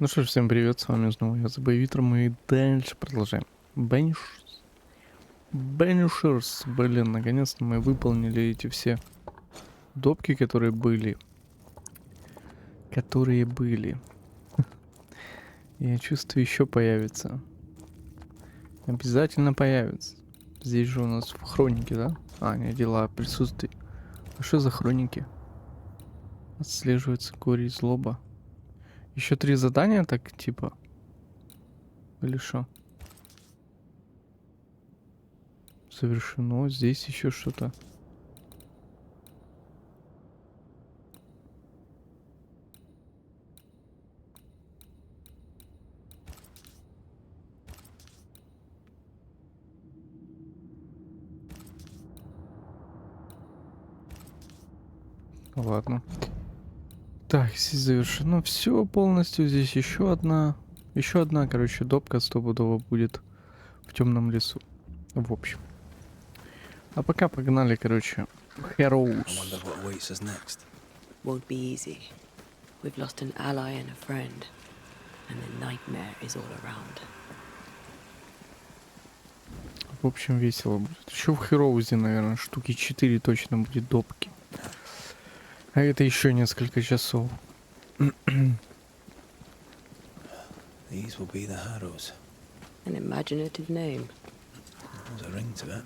Ну что ж, всем привет, с вами снова я, ThebyVittor, мы дальше продолжаем. Banishers, блин, наконец-то мы выполнили эти все допки, которые были. Я чувствую, еще появится. Обязательно появится. Здесь же у нас в хронике, да? А, не, дела о присутствии. А что за хроники? Отслеживается горе и злоба. Еще 3 задания, так, типа? Или что? Совершено. Здесь еще что-то. Ладно. Так, здесь завершено все полностью. Здесь еще одна, короче, допка стопудово будет в темном лесу. В общем. А пока погнали, короче, Heroes. Won't be easy. We've lost an ally and a friend, and the nightmare is all around. В общем, весело будет. Еще в Heroes, наверное, штуки 4 точно будет допки. А это еще несколько часов. These will be the Harrows. An imaginative name. There's a ring to it.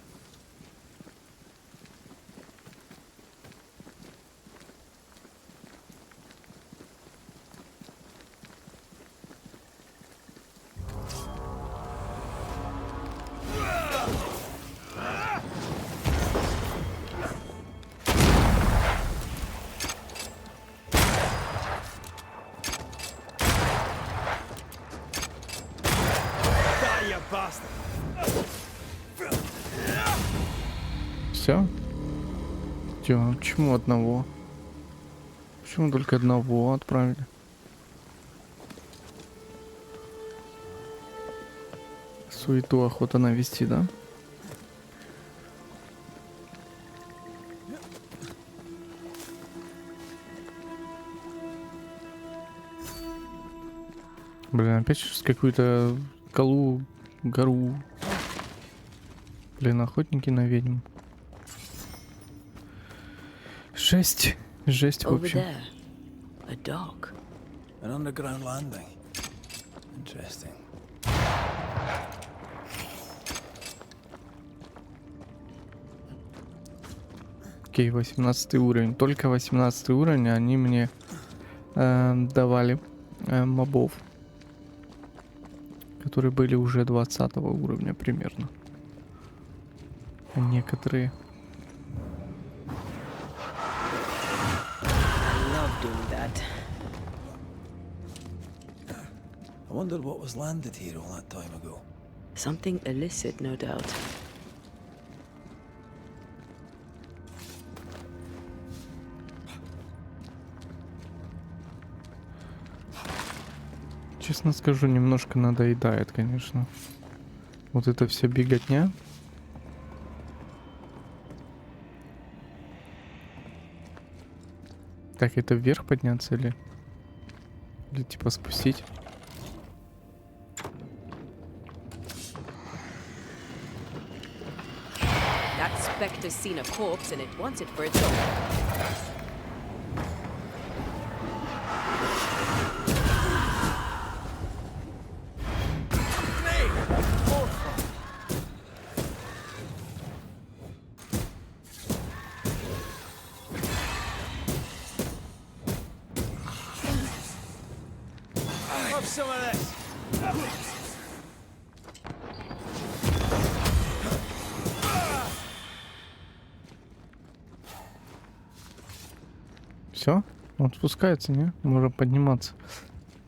Все? Почему одного? Почему только одного отправили? Суету охота навести, да? Блин, опять через какую-то гору. Блин, охотники на ведьм. Жесть в Over общем. there, a dock. An underground landing. Interesting. Окей, 18 уровень. Только 18 уровень, они мне давали мобов, которые были уже 20 уровня примерно. А некоторые. I love doing that. I wondered what was landed here all that time ago. Something illicit, no doubt. Честно скажу, немножко надоедает, конечно. Вот это вся беготня. Так, это вверх подняться или типа спустить? That specter's seen a corpse and it wants it for its own. Some of this. Все? Он спускается, не? Можем подниматься.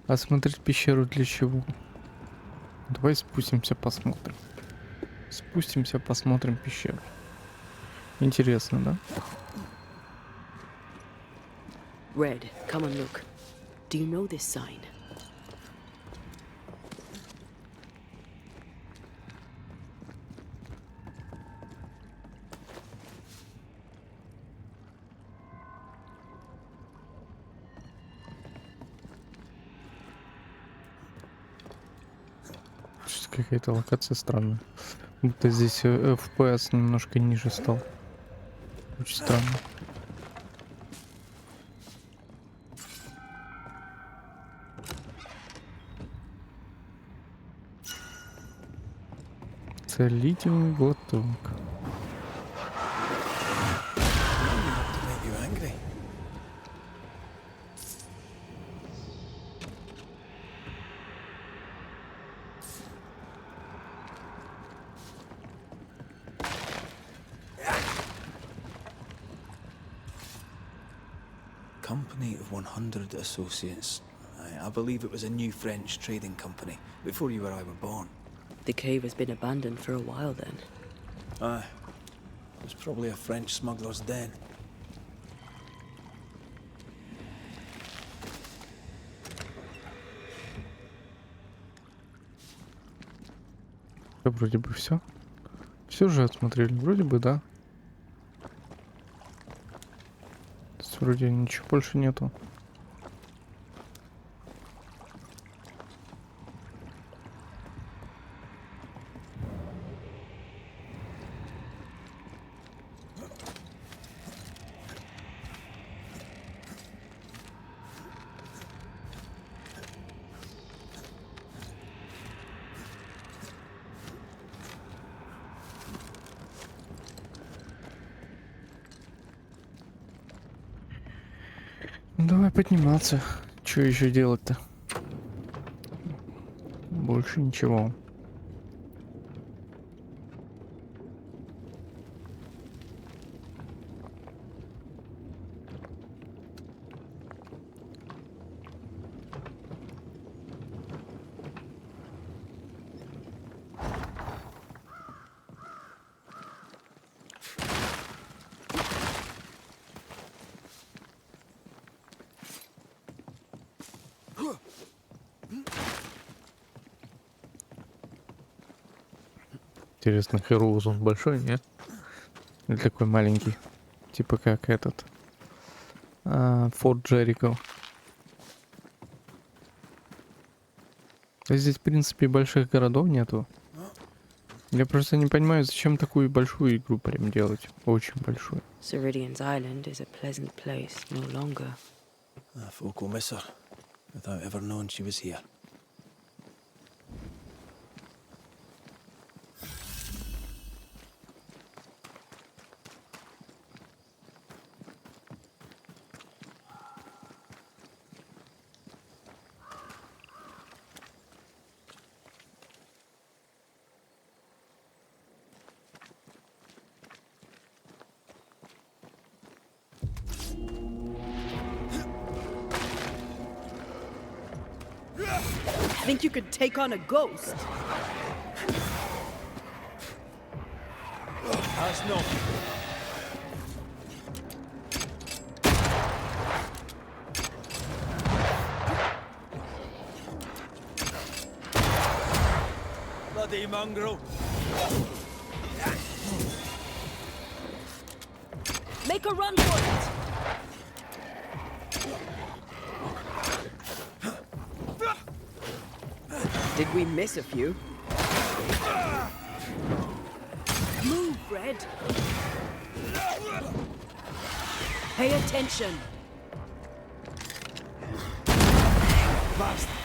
Осмотреть пещеру для чего? Давай спустимся, посмотрим. Посмотрим пещеру. Интересно, да? Red, come and look. Do you know this sign? Что-то какая-то локация странная. Будто здесь FPS немножко ниже стал. Очень странно. Целительный глоток. To make you angry. Company of 100 Associates. I believe it was a new French trading company, before you or I were born. The cave has been abandoned for a while then. Aye. It was probably a French smuggler's den. Да, вроде бы все. Все же отсмотрели. Вроде бы да. То есть вроде ничего больше нету. Ну, давай подниматься. Что еще делать-то? Больше ничего. Интересно, Хэроуз он большой, нет? Или такой маленький? Типа как этот. Форт Джерико. Здесь, в принципе, больших городов нету. Я просто не понимаю, зачем такую большую игру прям делать. Очень большую. Ceridian's island is a pleasant place no longer. Folk will miss her, without ever knowing she was here. Think you could take on a ghost? That's no. Bloody mongrel. Make a run for it! Did we miss a few? Move, Red! Pay attention! Bastard.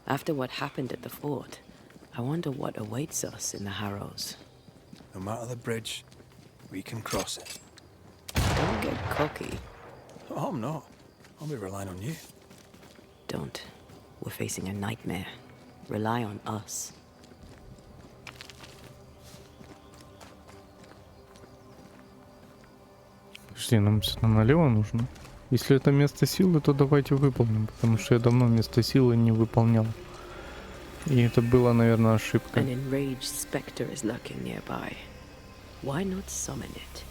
After what happened at the fort, I wonder what awaits us in the Harrows. No matter the bridge, we can cross it. Don't get cocky. Oh, I'm not. I'll be relying on you. Don't. We're facing a nightmare. Rely on us. Подожди, нам сюда налево нужно. Если это место силы, то давайте выполним, потому что я давно место силы не выполнял. И это была, наверное, ошибка. An enraged specter is lurking nearby. Why not summon it?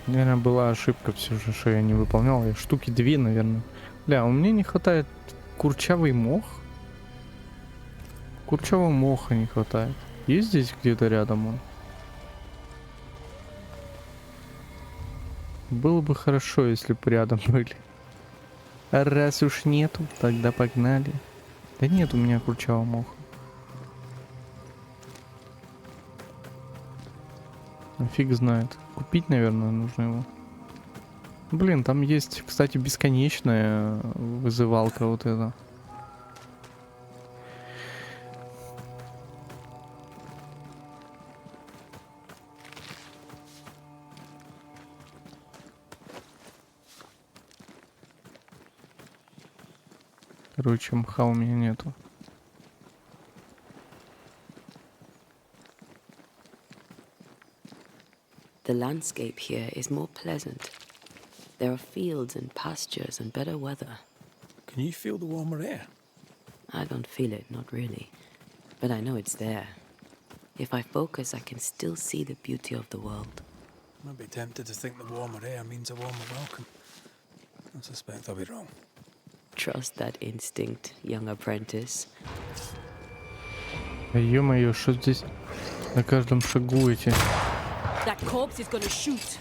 Наверное, была ошибка все же, что я не выполнял. Я штуки 2, наверное. Бля, у меня не хватает курчавый мох. Курчавого моха не хватает. Есть здесь где-то рядом он? Было бы хорошо, если бы рядом были. А раз уж нету, тогда погнали. Да нет у меня курчавого моха. А фиг знает. Купить, наверное, нужно его. Блин, там есть, кстати, бесконечная вызывалка вот эта. Короче, мха у меня нету. The landscape here is more pleasant. There are fields and pastures and better weather. Can you feel the warmer air? I don't feel it, not really. But I know it's there. If I focus, I can still see the beauty of the world. I'd be tempted to think the warmer air means a warmer welcome. I suspect I'll be wrong. Trust that instinct, young apprentice. Ё-моё, что здесь на каждом шагу эти? That corpse is gonna shoot.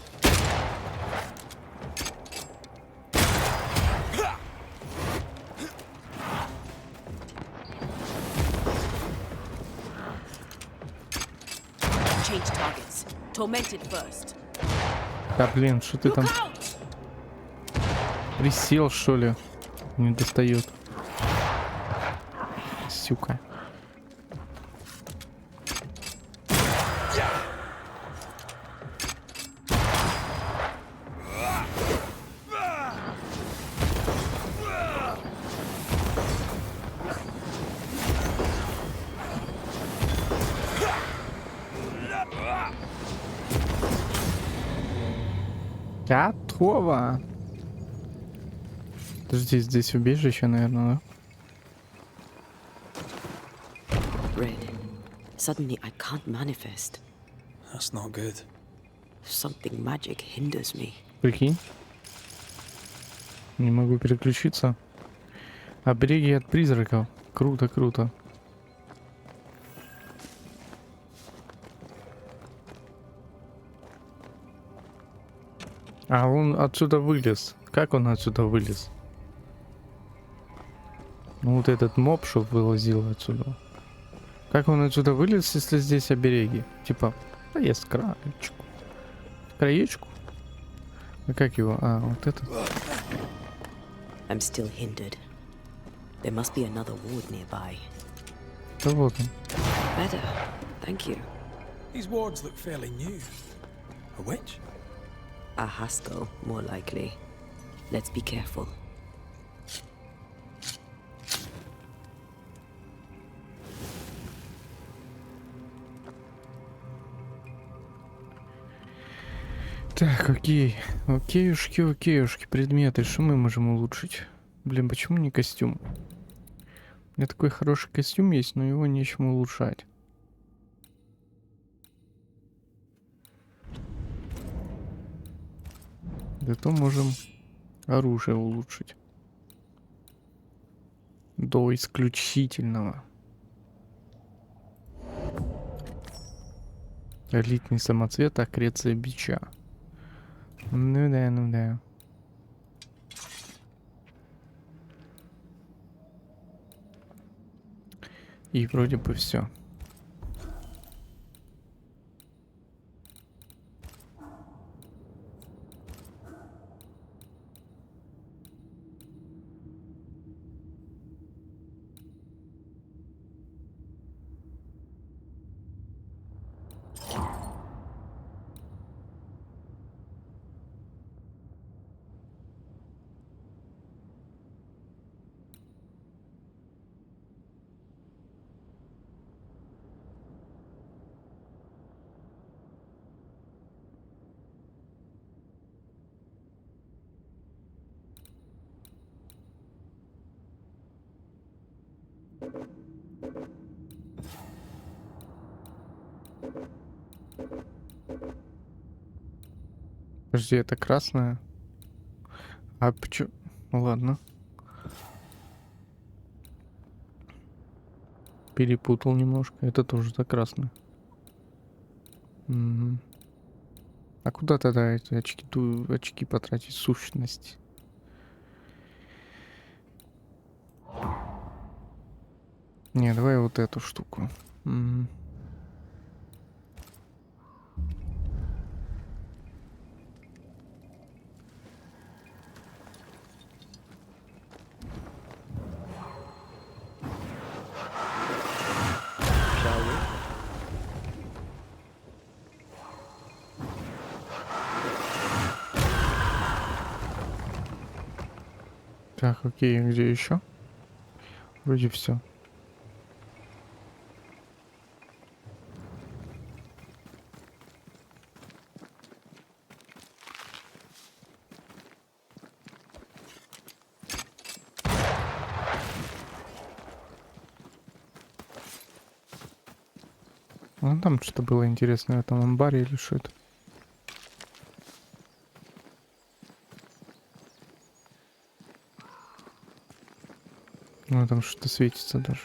Change targets. Tormented first. Да блин, что ты там? Присел, что ли? Не достает. Сюка. Готово. Подожди, здесь убежище, наверное, да? Red. Suddenly I can't manifest. That's not good. Something magic hinders me. Прикинь. Не могу переключиться. Обереги от призраков. Круто, круто. А он отсюда вылез. Как он отсюда вылез? Ну вот этот моб, чтоб вылазил отсюда. Как он отсюда вылез, если здесь обереги? Типа, да я с краечку. Краечку? А как его? А, вот это. I'm still hindered. There must be another ward nearby. Да вот он. Better. Thank you. These wards look fairly new. A witch? A Haskell, more likely. Let's be careful. Так, окей. Окейушки, окейушки. Предметы. Что мы можем улучшить? Блин, почему не костюм? У меня такой хороший костюм есть, но его нечем улучшать. Зато можем оружие улучшить. До исключительного. Элитный самоцвет, аккреция бича. Ну да, ну да. И вроде бы все. Подожди, это красная? А почему? Ладно. Перепутал немножко. Это тоже-то красное. Мгм. А куда тогда эти очки, очки потратить? Сущность. Не, давай вот эту штуку. Мгм. Shall we? Так, окей, где еще? Вроде все. Ну, там что-то было интересное в этом амбаре или что это? Ну, там что-то светится даже.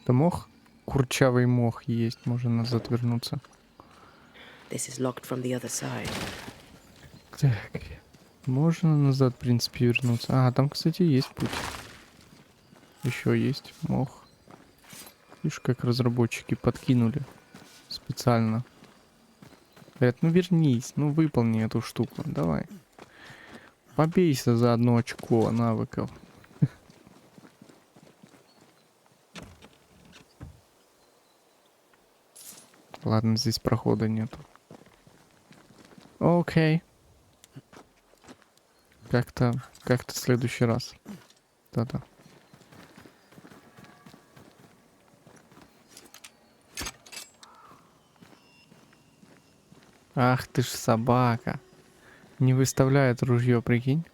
Это мох? Курчавый мох есть, можно назад вернуться. This is locked from the other side. Так, можно назад, в принципе, вернуться. А, там, кстати, есть путь. Еще есть мох. Видишь, как разработчики подкинули специально. Говорят, ну вернись, ну выполни эту штуку, давай. Побейся за 1 очко навыков. Ладно, здесь прохода нету. Окей. Как-то в следующий раз. Да-да. Ах ты ж собака. Не выставляет ружье, прикинь.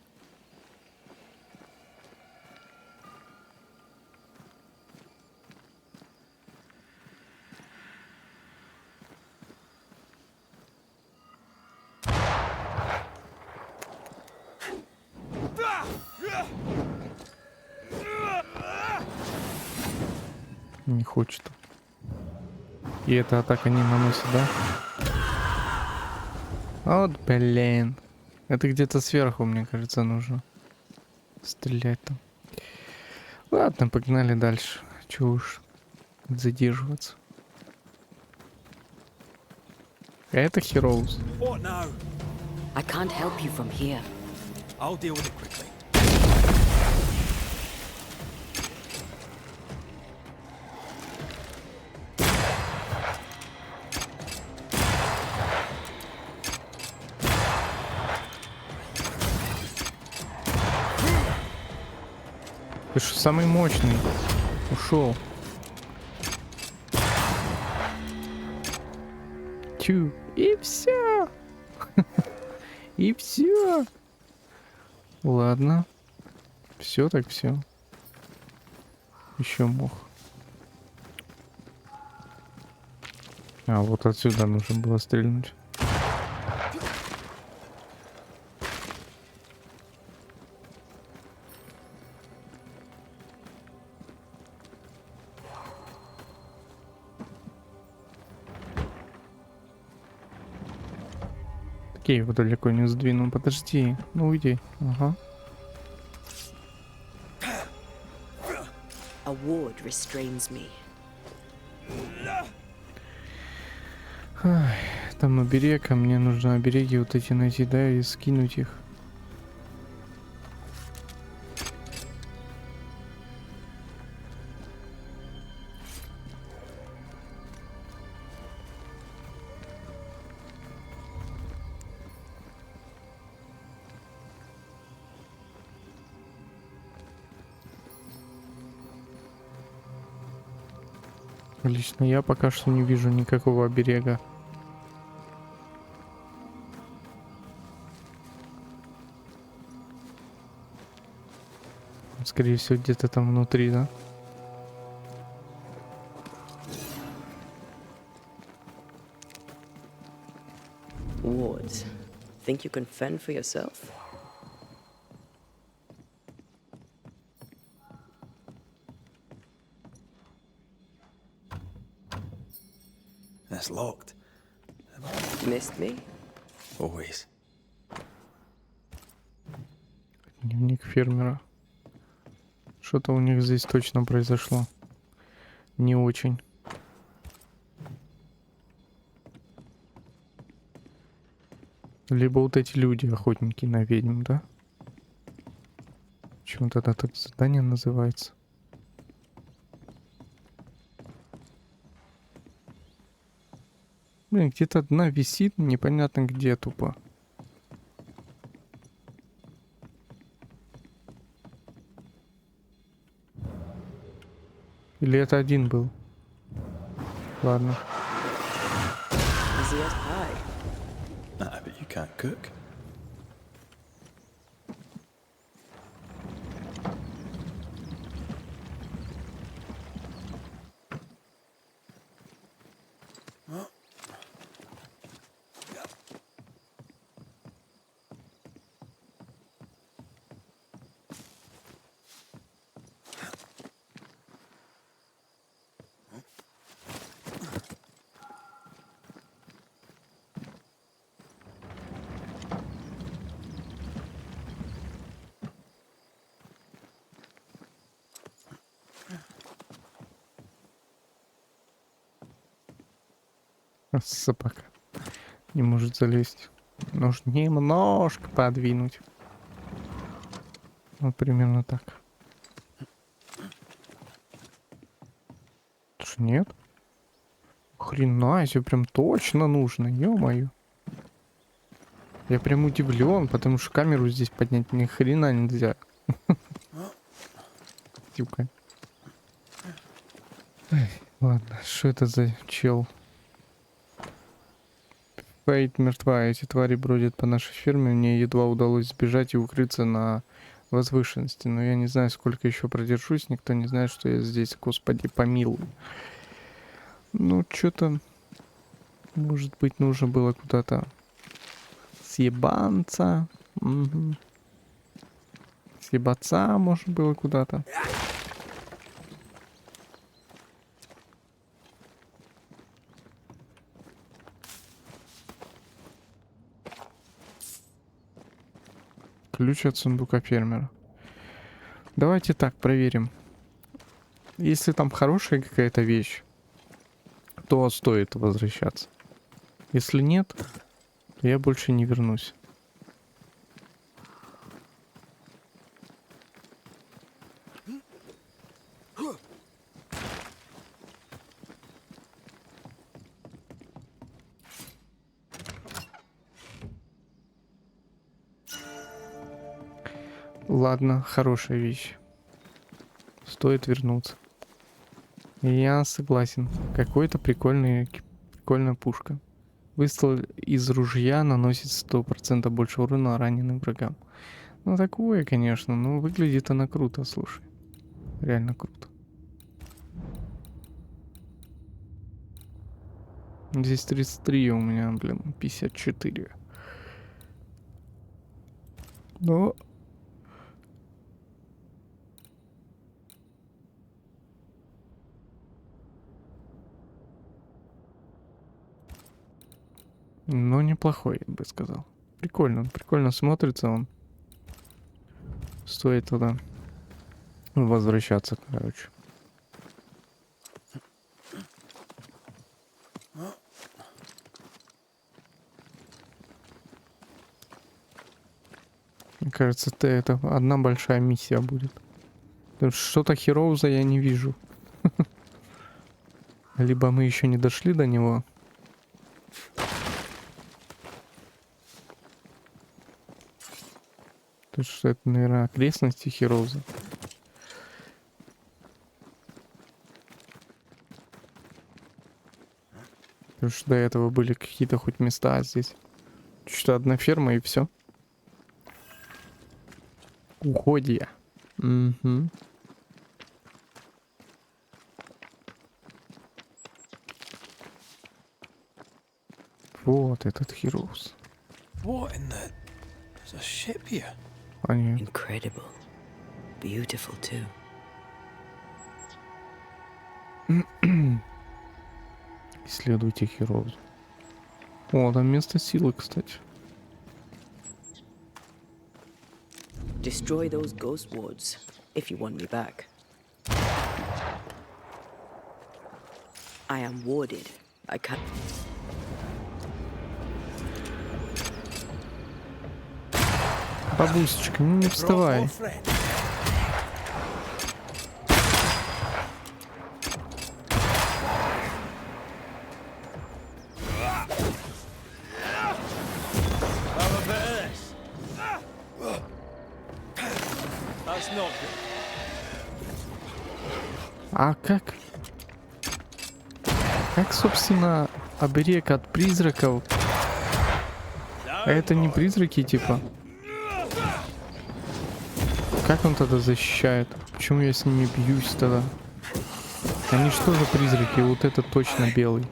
Не хочет. И эта атака не наносит, да? Вот, блин. Это где-то сверху, мне кажется, нужно стрелять там. Ладно, погнали дальше. Чего уж задерживаться. А это Heroes. What now? I can't help you from here. I'll deal with it quickly. Ты что, самый мощный? Ушел. Чу. И все. И все. Ладно. Все так все. Еще мох. А, вот отсюда нужно было стрельнуть. Окей, его далеко не сдвину. Подожди. Ну уйди. Ага. A ward restrains me. Ай, там оберег, а мне нужно обереги вот эти найти, да, и скинуть их. Лично я пока что не вижу никакого оберега. Скорее всего, где-то там внутри, да? Wards. Think you can fend for yourself? It's locked. Missed me? Always. Дневник фермера. Что-то у них здесь точно произошло. Не очень. Либо вот эти люди, охотники на ведьм, да? Почему тогда так задание называется? Блин, где-то одна висит, непонятно где тупо. Или это один был? Ладно. Easy as pie. Nah, but you can't cook. Собака не может залезть. Нужно немножко подвинуть. Вот примерно так. Что, нет? Хрена себе, прям точно нужно, ё-моё. Я прям удивлен, потому что камеру здесь поднять ни хрена нельзя. Тюка. Ладно, что это за чел? Фейт мертва, эти твари бродят по нашей ферме. Мне едва удалось сбежать и укрыться на возвышенности. Но я не знаю, сколько еще продержусь. Никто не знает, что я здесь. Господи, помилуй. Ну, что-то... Может быть, нужно было куда-то съебанца. Угу. Съебаться, может, было куда-то. Ключ от сундука фермера. Давайте так проверим. Если там хорошая какая-то вещь, то стоит возвращаться. Если нет, то я больше не вернусь. Ладно, хорошая вещь. Стоит вернуться. Я согласен. Какой-то прикольная пушка. Выстрел из ружья наносит 100% больше урона раненым врагам. Ну такое, конечно, но выглядит она круто, слушай. Реально круто. Здесь 33, у меня, блин, 54. Но... Но неплохой, я бы сказал. Прикольно, прикольно смотрится он. Стоит туда возвращаться, короче. Мне кажется, это одна большая миссия будет. Что-то Хероуза я не вижу. Либо мы еще не дошли до него. То есть, что это, наверное, окрестности Хероуза. Потому что до этого были какие-то хоть места, а здесь что-то одна ферма и все. Уходья. Угу. Вот этот Heroes. What in the... There's a ship here. Они. Incredible. Beautiful too. Исследуйте Heroes. О, там место силы, кстати. Destroy those ghost wards if you want me back. I am warded. I can't. Бабусечка, ну не вставай. А как? Как, собственно, оберег от призраков? А это не призраки, типа? Как он тогда защищает? Почему я с ними бьюсь тогда? Они что же призраки? Вот это точно белый.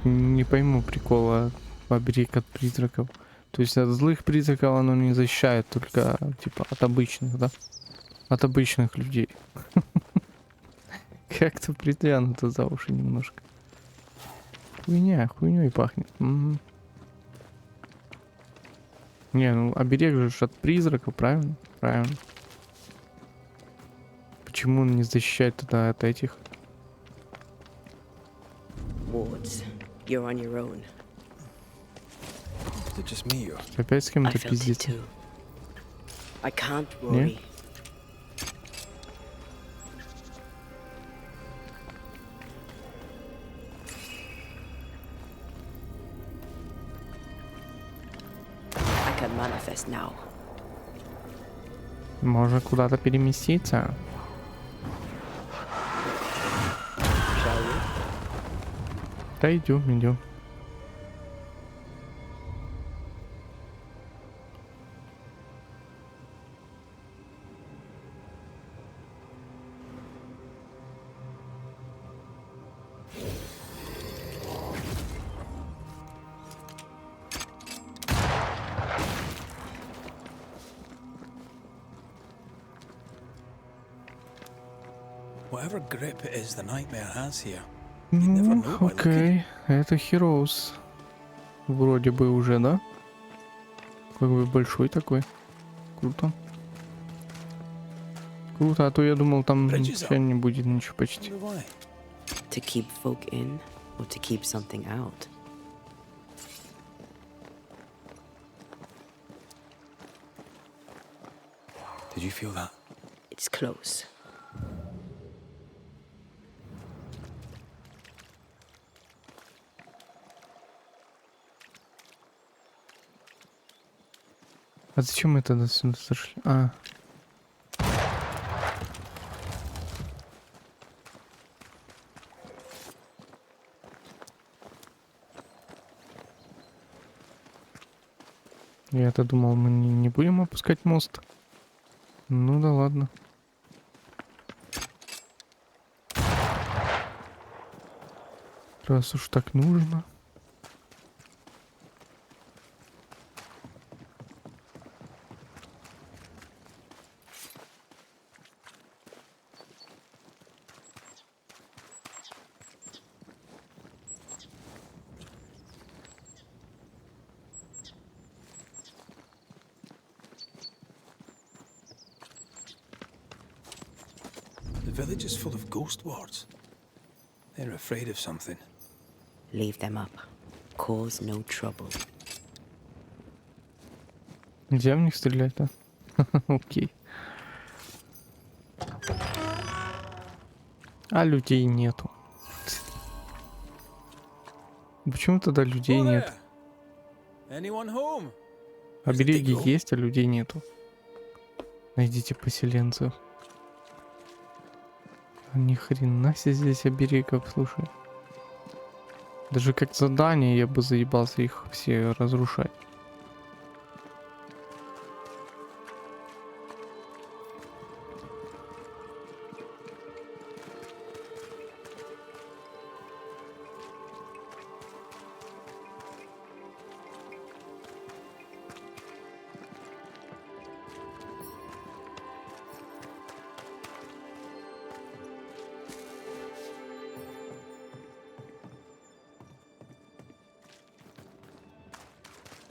Не пойму прикола оберег от призраков. То есть от злых призраков оно не защищает, только типа от обычных, да? От обычных людей. Как-то притянуто за уши немножко. Хуйней пахнет. Не, ну оберег же от призраков, правильно? Правильно. Почему он не защищает тогда от этих? Wards. You're on your own. Is it just me or... Опять с I кем-то felt it пиздится. too. I can't worry. I can manifest now. Можно куда-то переместиться. Shall we? Да идем. Whatever grip it is the nightmare has here, you'd never Ну, know by looking. окей. Это Heroes. Вроде бы уже, да? Как бы большой такой. Круто. Круто, а то я думал, там вообще не будет ничего почти. Wonder why. To keep folk in or to keep something out? Did you feel that? It's close. А зачем мы тогда сюда зашли? А. Я-то думал, мы не будем опускать мост. Ну да ладно. Раз уж так нужно. The village is full of ghost wards. They're afraid of something. Leave them up. Cause no trouble. Нельзя в них стрелять, да? Окей. А людей нету. Почему тогда людей Who нет? there? Anyone home? Обереги Where'd they go? есть, а людей нету. Найдите поселенцев. А ни хрена себе здесь оберегов, слушай. Даже как задание я бы заебался их все разрушать.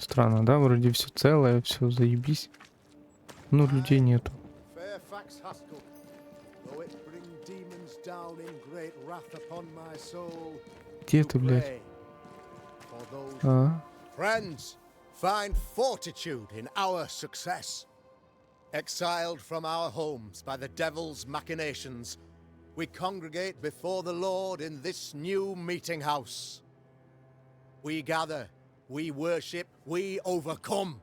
Странно, да? Вроде все целое, все заебись. Но людей нету. Fairfax Haskell, though it bring demons down in great wrath upon my soul, Где to ты, блядь? pray for those А? friends find fortitude in our success. Exiled from our homes by the devil's machinations, we congregate before the Lord in this new meeting house. We gather, we worship, we overcome.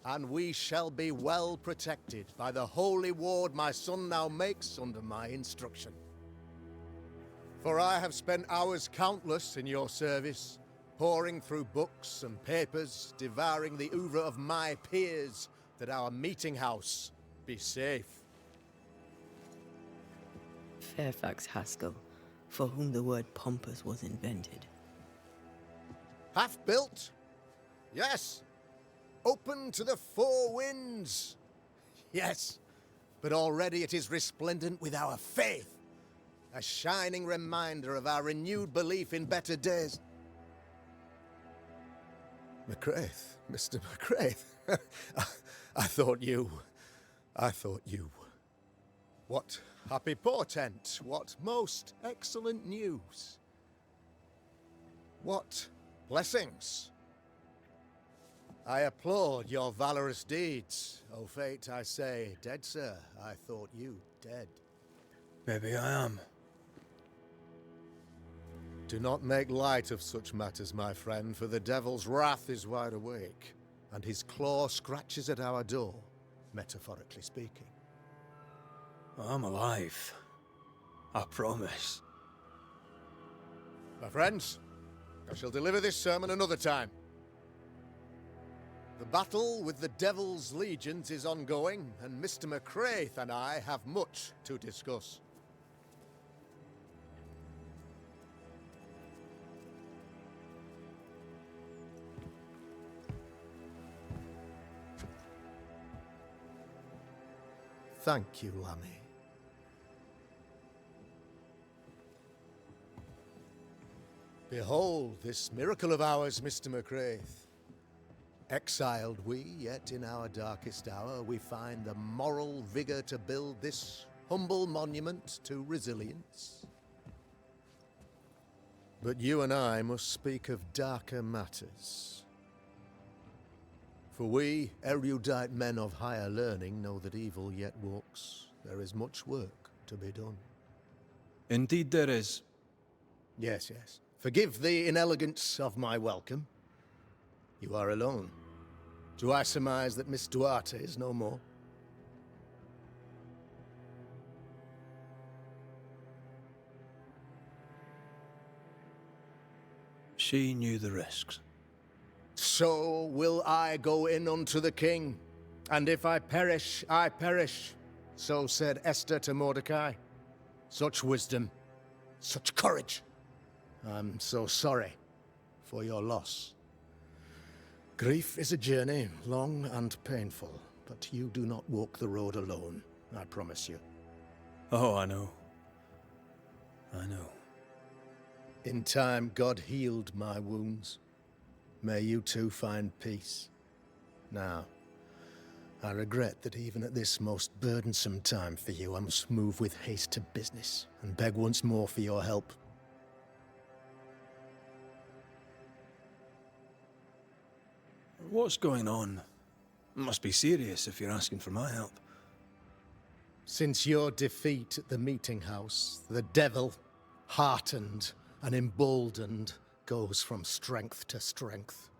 And we shall be well protected by the holy ward my son now makes under my instruction. For I have spent hours countless in your service, poring through books and papers, devouring the oeuvre of my peers, that our meeting house be safe. Fairfax Haskell, for whom the word pompous was invented. Half built? Yes. Open to the four winds? Yes. But already it is resplendent with our faith. A shining reminder of our renewed belief in better days. McCraith, Mr. McCraith. I thought you. What happy portent, what most excellent news. What blessings. I applaud your valorous deeds. O fate, I say, dead sir, I thought you dead. Maybe I am. Do not make light of such matters, my friend, for the devil's wrath is wide awake, and his claw scratches at our door, metaphorically speaking. I'm alive. I promise. My friends, I shall deliver this sermon another time. The battle with the devil's legions is ongoing, and Mr. McCraith and I have much to discuss. Thank you, Lammy. Behold this miracle of ours, Mr. McCraith. Exiled we, yet in our darkest hour we find the moral vigor to build this humble monument to resilience. But you and I must speak of darker matters. For we, erudite men of higher learning, know that evil yet walks. There is much work to be done. Indeed there is. Yes, yes. Forgive the inelegance of my welcome. You are alone. Do I surmise that Miss Duarte is no more? She knew the risks. So will I go in unto the king, and if I perish, I perish. So said Esther to Mordecai. Such wisdom, such courage. I'm so sorry for your loss. Grief is a journey, long and painful, but you do not walk the road alone, I promise you. Oh, I know. I know. In time, God healed my wounds. May you too find peace. Now, I regret that even at this most burdensome time for you, I must move with haste to business and beg once more for your help. What's going on? It must be serious if you're asking for my help. Since your defeat at the meeting house, the devil, heartened and emboldened, goes from strength to strength.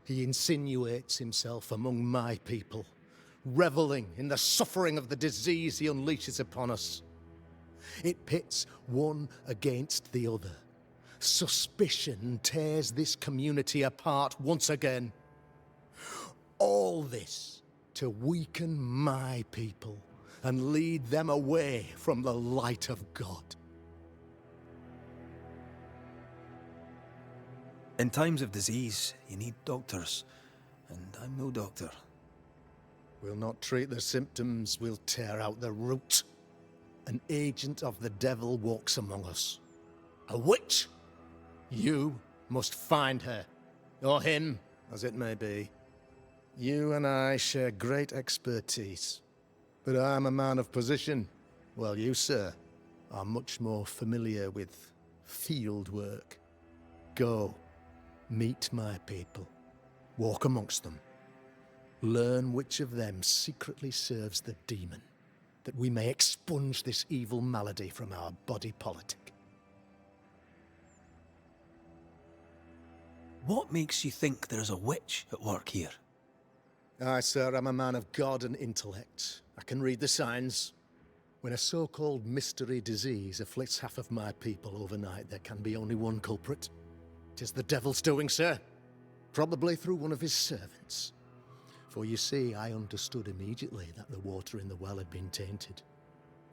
He insinuates himself among my people, reveling in the suffering of the disease he unleashes upon us. It pits one against the other. Suspicion tears this community apart once again. All this to weaken my people and lead them away from the light of God. In times of disease, you need doctors, and I'm no doctor. We'll not treat the symptoms, we'll tear out the root. An agent of the devil walks among us. A witch! You must find her, or him, as it may be. You and I share great expertise, but I'm a man of position, while you, sir, are much more familiar with field work. Go, meet my people, walk amongst them, learn which of them secretly serves the demon, that we may expunge this evil malady from our body politic. What makes you think there's a witch at work here? Aye, sir, I'm a man of God and intellect. I can read the signs. When a so-called mystery disease afflicts half of my people overnight, there can be only one culprit. 'Tis the devil's doing, sir. Probably through one of his servants. For you see, I understood immediately that the water in the well had been tainted.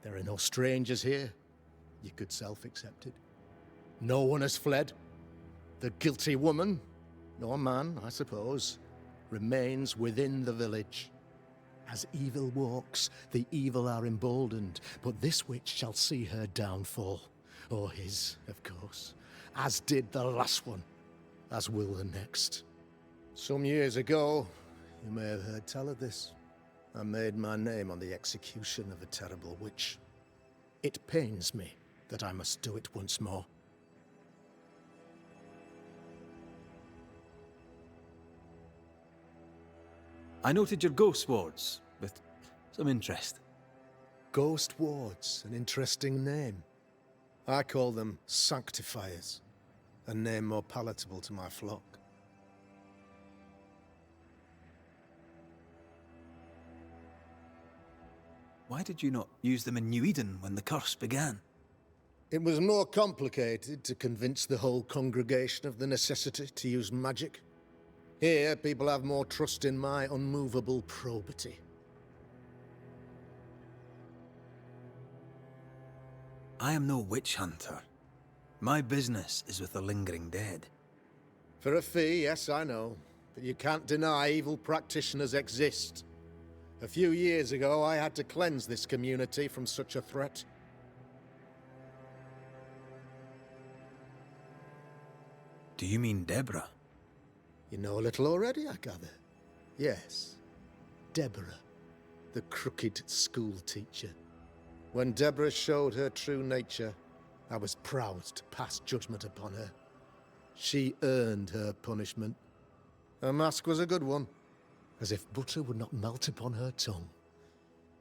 There are no strangers here. You could self-accept it. No one has fled. The guilty woman, or man, I suppose, remains within the village. As evil walks, the evil are emboldened, but this witch shall see her downfall. Or his, of course. As did the last one. As will the next. Some years ago, you may have heard tell of this. I made my name on the execution of a terrible witch. It pains me that I must do it once more. I noted your ghost wards with some interest. Ghost wards, an interesting name. I call them sanctifiers, a name more palatable to my flock. Why did you not use them in New Eden when the curse began? It was more complicated to convince the whole congregation of the necessity to use magic. Here, people have more trust in my unmovable probity. I am no witch hunter. My business is with the lingering dead. For a fee, yes, I know. But you can't deny evil practitioners exist. A few years ago, I had to cleanse this community from such a threat. Do you mean Deborah? You know a little already, I gather. Yes, Deborah, the crooked school teacher. When Deborah showed her true nature, I was proud to pass judgment upon her. She earned her punishment. Her mask was a good one, as if butter would not melt upon her tongue.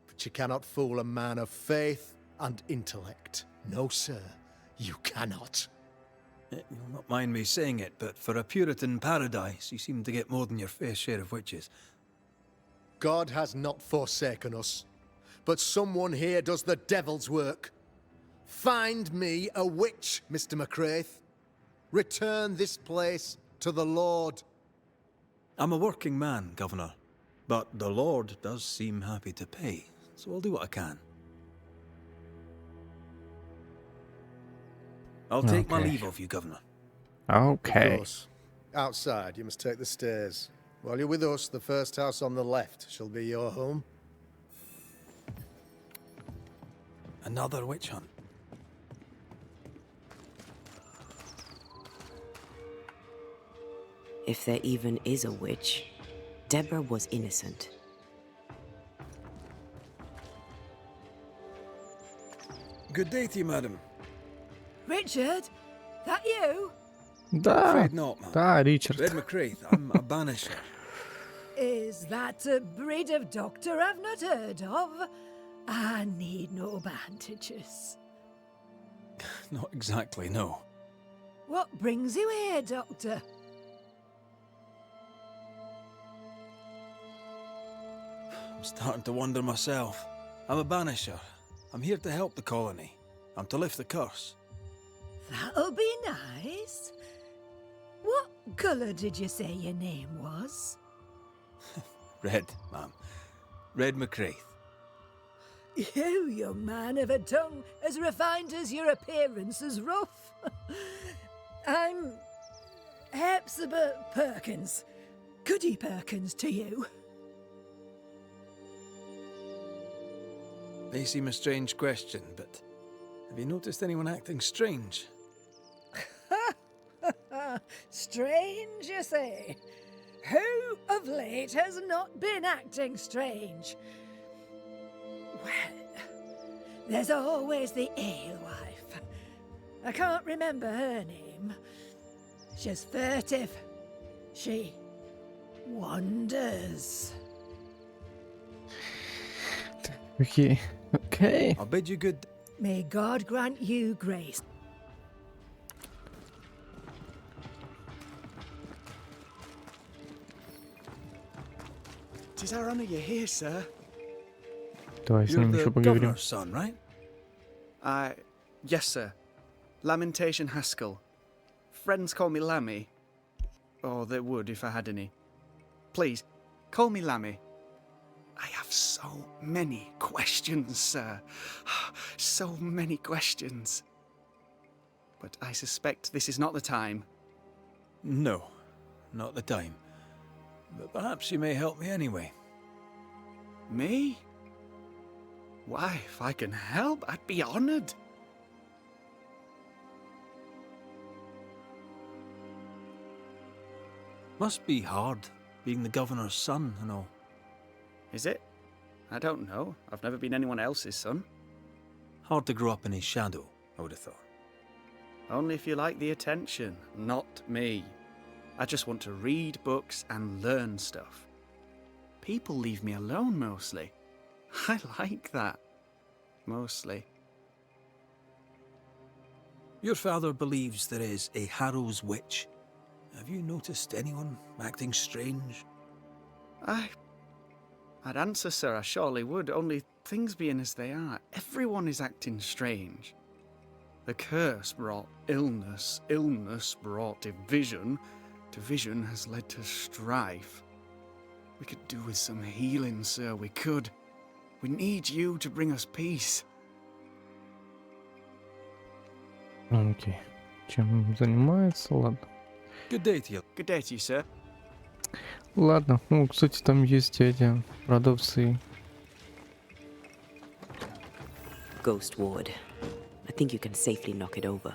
But you cannot fool a man of faith and intellect. No, sir, you cannot. You'll not mind me saying it, but for a Puritan paradise, you seem to get more than your fair share of witches. God has not forsaken us, but someone here does the devil's work. Find me a witch, Mr. McCraith. Return this place to the Lord. I'm a working man, Governor, but the Lord does seem happy to pay, so I'll do what I can. I'll take my leave of you, Governor. Okay. Of course. Outside, you must take the stairs. While you're with us, the first house on the left shall be your home. Another witch hunt. If there even is a witch, Deborah was innocent. Good day to you, madam. Richard, that you? Да, Afraid not, ma'am. да, Ричард. Red McCraith, I'm a banisher. Is that a breed of doctor I've not heard of? I need no bandages. Not exactly, no. What brings you here, Doctor? I'm starting to wonder myself. I'm a banisher. I'm here to help the colony. I'm to lift the curse. That'll be nice. What colour did you say your name was? Red, ma'am. Red McCraith. You, young man, have a tongue as refined as your appearance is rough. I'm Hepzibah Perkins. Goody Perkins to you. May seem a strange question, but have you noticed anyone acting strange? Strange, you say? Who of late has not been acting strange? Well, there's always the alewife. I can't remember her name. She's furtive. She wanders. Okay. Okay. I'll bid you good. May God grant you grace. Tis our honour you're here, sir. Давай с You're ним the еще поговорим. governor's son, right? Yes, sir. Lamentation Haskell. Friends call me Lammy. Or they would if I had any. Please, call me Lammy. I have so many questions, sir. So many questions. But I suspect this is not the time. No, not the time. But perhaps you may help me anyway. Me? Why, if I can help, I'd be honoured. Must be hard, being the governor's son and all. Is it? I don't know. I've never been anyone else's son. Hard to grow up in his shadow, I would have thought. Only if you like the attention, not me. I just want to read books and learn stuff. People leave me alone mostly. I like that. Mostly. Your father believes there is a Harrow's witch. Have you noticed anyone acting strange? I'd answer, sir, I surely would, only things being as they are, everyone is acting strange. The curse brought illness, illness brought division, division has led to strife. We could do with some healing, sir, we could. We need you to bring us peace. Окей. Чем занимается? Ладно. Good day to you. Good day to you, sir. Ладно. Ну, кстати, там есть эти продавцы. Ghost Ward. I think you can safely knock it over.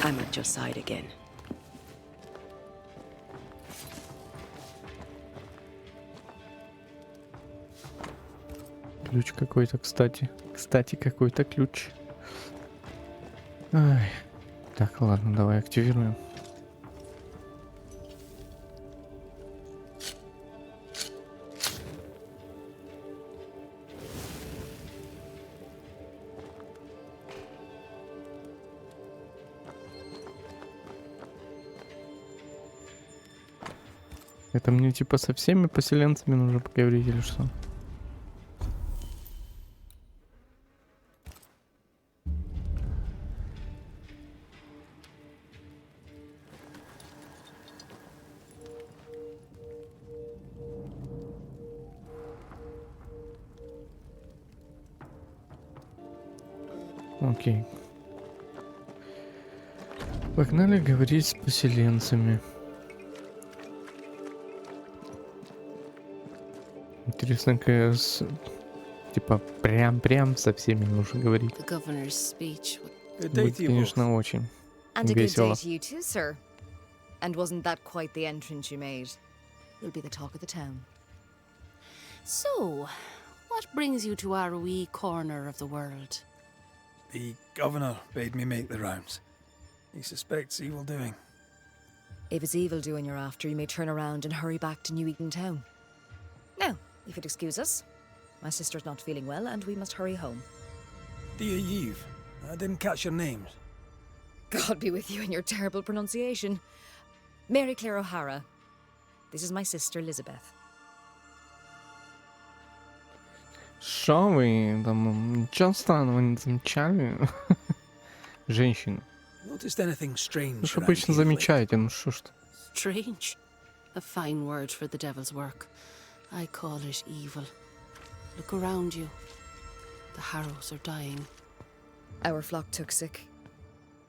I'm at your side again. Ключ какой-то, кстати. Кстати, какой-то ключ. Ай. Так, ладно, давай активируем. Это мне типа со всеми поселенцами нужно поговорить или что? Окей. Погнали говорить с поселенцами. Интересно, типа прям со всеми нужно говорить. The governor's speech. Good day Будет, to you both. конечно, очень And a good весело. day to you too, sir. And wasn't that quite the entrance you made? You'll be the talk of the town. So, what brings you to our wee corner of the world? The governor bade me make the rounds. He suspects evil doing. If it's evil doing you're after, you may turn around and hurry back to New Eden town. Now, if you'd excuse us, my sister's not feeling well and we must hurry home. Dear Eve, I didn't catch your names. God be with you and your terrible pronunciation. Mary Claire O'Hara. This is my sister Elizabeth. Шо вы там ничего странного не замечали? Женщина. Noticed anything strange? Ну ж around обычно here lately? замечаете, ну что ж ты. Strange. A fine word for the devil's work. I call it evil. Look around you. The Harrows are dying. Our flock took sick.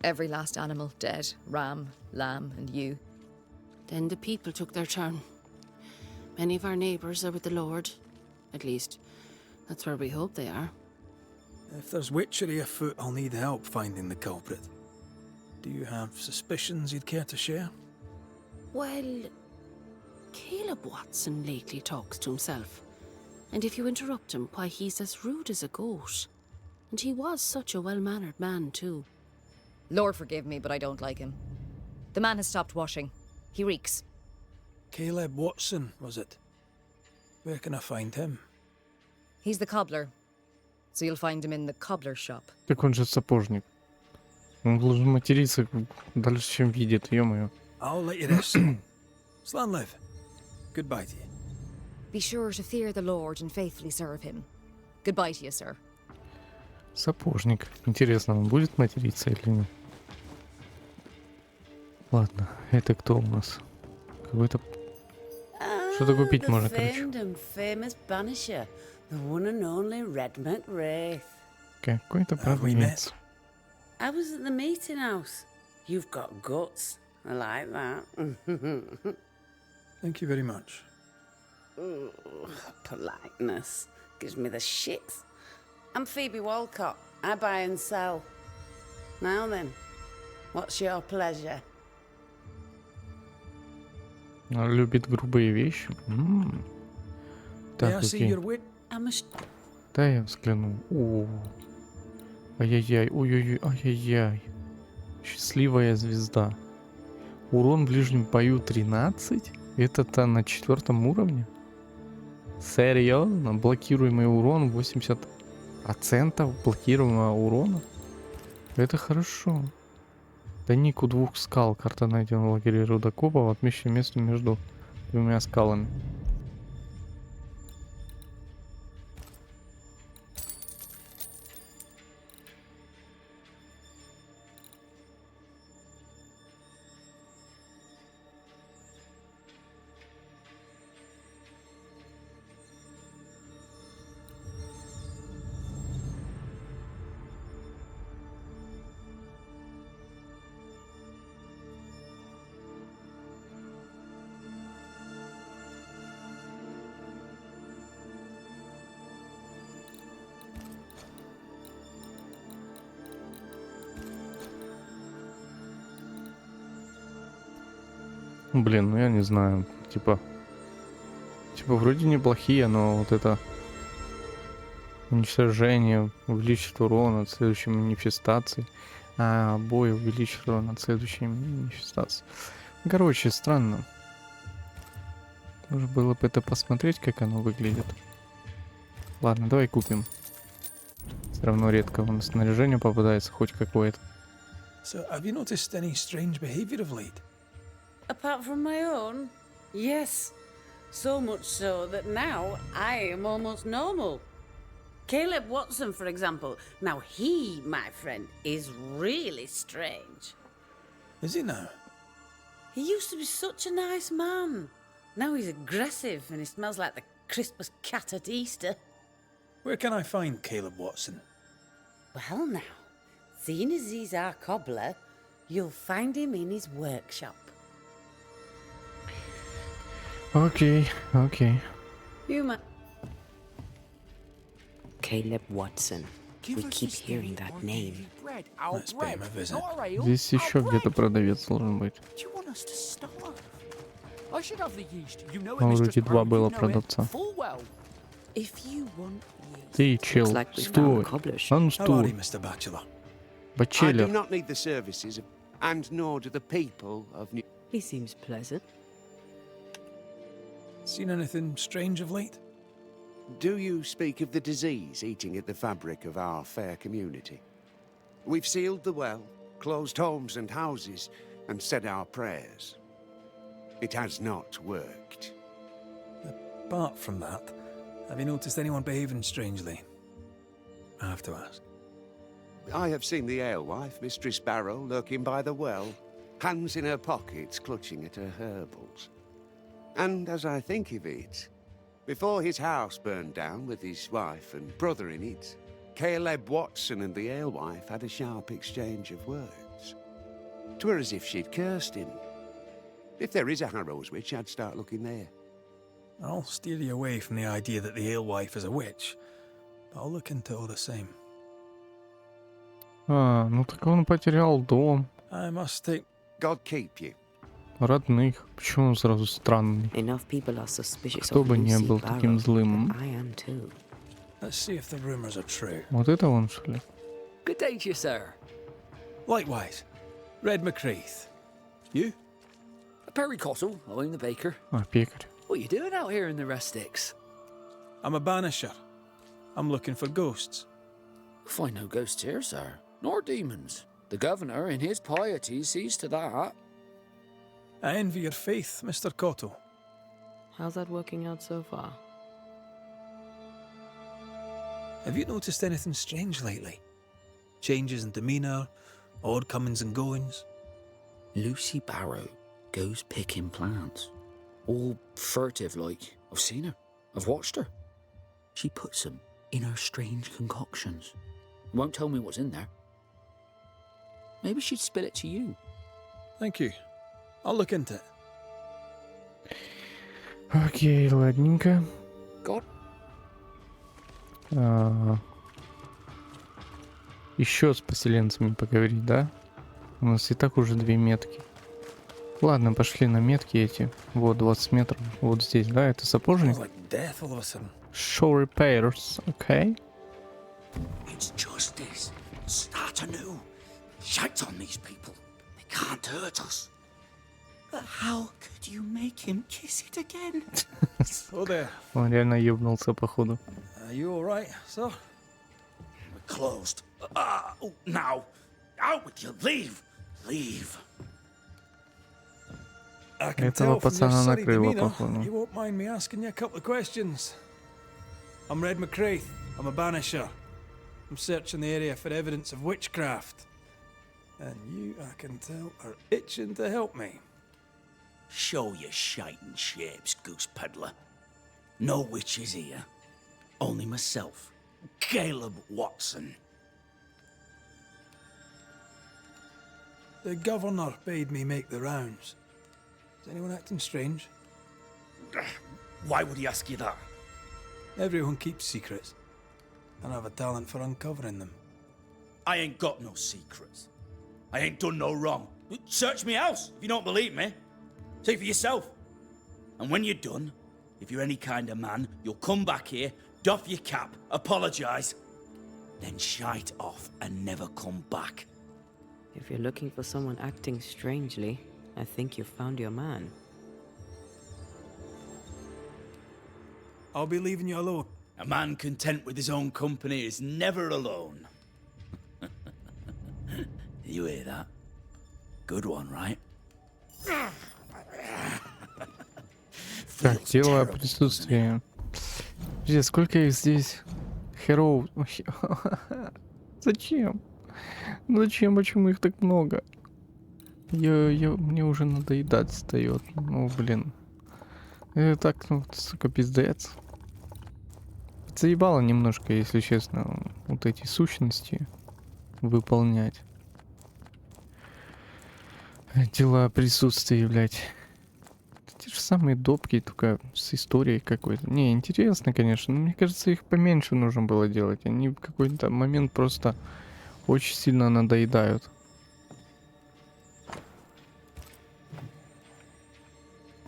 Every last animal dead. Ram, lamb, and ewe. Then the people took their turn. Many of our neighbours are with the Lord. At least, that's where we hope they are. If there's witchery afoot, I'll need help finding the culprit. Do you have suspicions you'd care to share? Well, Caleb Watson lately talks to himself. And if you interrupt him, why, he's as rude as a goat. And he was such a well-mannered man, too. Lord forgive me, but I don't like him. The man has stopped washing. He reeks. Caleb Watson, was it? Where can I find him? He's the cobbler. So you'll find him in the cobbler shop. Так он же сапожник. Он должен материться дальше, чем видит, ё-моё. I'll let you rest. Slan live. Goodbye to you. Be sure to fear the Lord and faithfully serve him. Goodbye to you, sir. Сапожник. Интересно, он будет материться или нет? Ладно, это кто у нас? Какой-то... Что-то купить можно, короче. And famous Banisher, the one and only Red McWraith. Какой-то продавец. I was at the meeting house. You've got guts. I like that. Thank you very much. Ooh, politeness gives me the shits. I'm Phoebe Walcott. I buy and sell. Now then, what's your pleasure? Он любит грубые вещи. May Так, I see окей. your wit? I'm a... Да, я взгляну. О, ай-яй-яй, ой-ой-ой, ай-яй-яй. Счастливая звезда. Урон в ближнем бою 13? Это-то на 4 уровне? Серьезно? Блокируемый урон 80% блокируемого урона? Это хорошо. Тайник у 2 скал. Карта найдена в лагере рудокопов. Отмечено место между 2 скалами. Блин, ну я не знаю, типа вроде неплохие, но вот это уничтожение увеличит урон от следующей манифестации, а бой увеличит урон от следующей манифестации. Короче, странно. Нужно было бы это посмотреть, как оно выглядит. Ладно, давай купим. Все равно редко у нас снаряжение попадается, хоть какое-то. So, have you noticed any strange behavior of late? Apart from my own? Yes. So much so that now I am almost normal. Caleb Watson, for example. Now he, my friend, is really strange. Is he now? He used to be such a nice man. Now he's aggressive and he smells like the Christmas cat at Easter. Where can I find Caleb Watson? Well now, seeing as he's our cobbler, you'll find him in his workshop. Окей, окей. You might... Caleb Watson. We keep hearing that name. Let's pay him a visit. Здесь еще где-то продавец должен быть. А вроде 2 было продавца. If you want Ты, чел, like we стой. found cobblers. А ну How are you, стой. Mr. Bachelor? I do Бачелер. not need the services of, and nor do the people of New... He seems pleasant. Seen anything strange of late? Do you speak of the disease eating at the fabric of our fair community? We've sealed the well, closed homes and houses, and said our prayers. It has not worked. Apart from that, have you noticed anyone behaving strangely? I have to ask. I have seen the alewife, Mistress Barrow, lurking by the well, hands in her pockets clutching at her herbals. And as I think of it, before his house burned down with his wife and brother in it, Caleb Watson and the alewife had a sharp exchange of words. 'Twere as if she'd cursed him. If there is a Harrow's witch, I'd start looking there. I'll steer you away from the idea that the alewife is a witch, but I'll look into all the same. А, ну так он потерял дом. I must take... God keep you. Родных. Почему он сразу странный? Enough people are suspicious Кто of бы не Lucy был таким Barrow, злым. but I am too. Let's see if the rumors are true. Вот это он, что ли? Good day to you, sir. Likewise. Red McCreath. You? Perry Cottle, I'm the baker. А, пекарь. What are you doing out here in the rustics? I'm a banisher. I'm looking for ghosts. Find no ghosts here, sir, nor demons. The governor, in his piety, sees to that. I envy your faith, Mr. Cottle. How's that working out so far? Have you noticed anything strange lately? Changes in demeanour, odd comings and goings? Lucy Barrow goes picking plants. All furtive like. I've seen her. I've watched her. She puts them in her strange concoctions. Won't tell me what's in there. Maybe she'd spill it to you. Thank you. I'll look into it. Окей, ладненько. God. Еще с поселенцами поговорить, да? У нас и так уже 2 метки. Ладно, пошли на метки эти. Вот 20 метров. Вот здесь, да? Это сапожник? Like death all of a sudden. Show repairs, окей. It's justice. Start anew. Shout on these people. They can't hurt us. But how could you make him kiss it again? Oh there. Он реально ёбнулся, походу. Are you alright, sir? We're closed. Now. Out with you. Leave. Leave. I can Этого tell from your пацана surly накрыло, demeanour, походу. you won't mind me asking you a couple of questions. I'm Red McCreath. I'm a banisher. I'm searching the area for evidence of witchcraft. And you, I can tell, are itching to help me. Show your shiting shapes, goose peddler. No witches here. Only myself, Caleb Watson. The governor bade me make the rounds. Is anyone acting strange? Why would he ask you that? Everyone keeps secrets, and I have a talent for uncovering them. I ain't got no secrets. I ain't done no wrong. Search me house if you don't believe me. See for yourself. And when you're done, if you're any kind of man, you'll come back here, doff your cap, apologise, then shite off and never come back. If you're looking for someone acting strangely, I think you've found your man. I'll be leaving you alone. A man content with his own company is never alone. You hear that? Good one, right? Так, дело о присутствии. Подожди, сколько их здесь? Хероу. Зачем? Зачем? Почему их так много? Мне уже надоедать встает. Ну, блин. Это так, ну, сука, пиздец. Заебало немножко, если честно, вот эти сущности выполнять. Дела присутствия, блядь. Те же самые допки, только с историей какой-то. Не, интересно, конечно, но мне кажется, их поменьше нужно было делать. Они в какой-то момент просто очень сильно надоедают.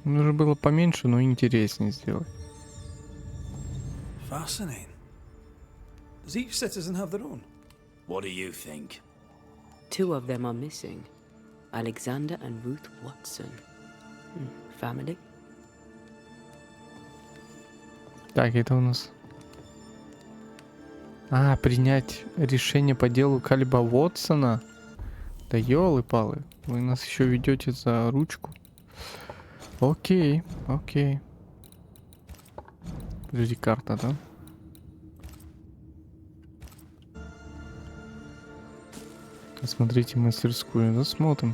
Нужно было поменьше, но интереснее сделать. Fascinating. Does each citizen have their own? What do you think? 2 of them are missing. Alexander and Ruth Watson. Family? Так, это у нас... принять решение по делу Калеба Уотсона? Да ёлы-палы, вы нас еще ведете за ручку. Окей, окей. Подожди, карта, да? Смотрите мастерскую. Да, смотрим.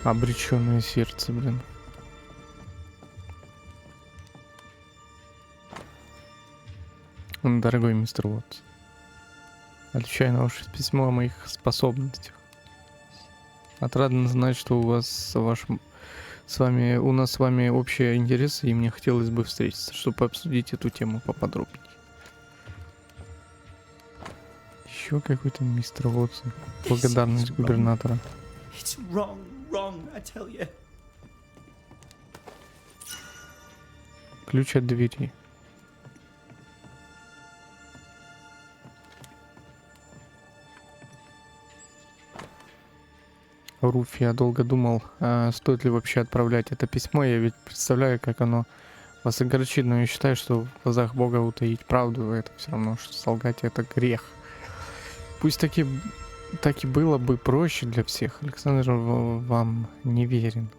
Обреченное сердце, блин. Дорогой мистер Уотс, отвечаю на ваше письмо о моих способностях. Отрадно знать, что у нас с вами общие интересы, и мне хотелось бы встретиться, чтобы обсудить эту тему поподробнее. Еще какой-то мистер Уотсон. Благодарность губернатора. It's wrong, I tell you. Ключ от двери. Руф, я долго думал, стоит ли вообще отправлять это письмо. Я ведь представляю, как оно вас огорчит, но я считаю, что в глазах Бога утаить правду — это все равно, что солгать — это грех. Пусть так и было бы проще для всех. Александр вам не верен.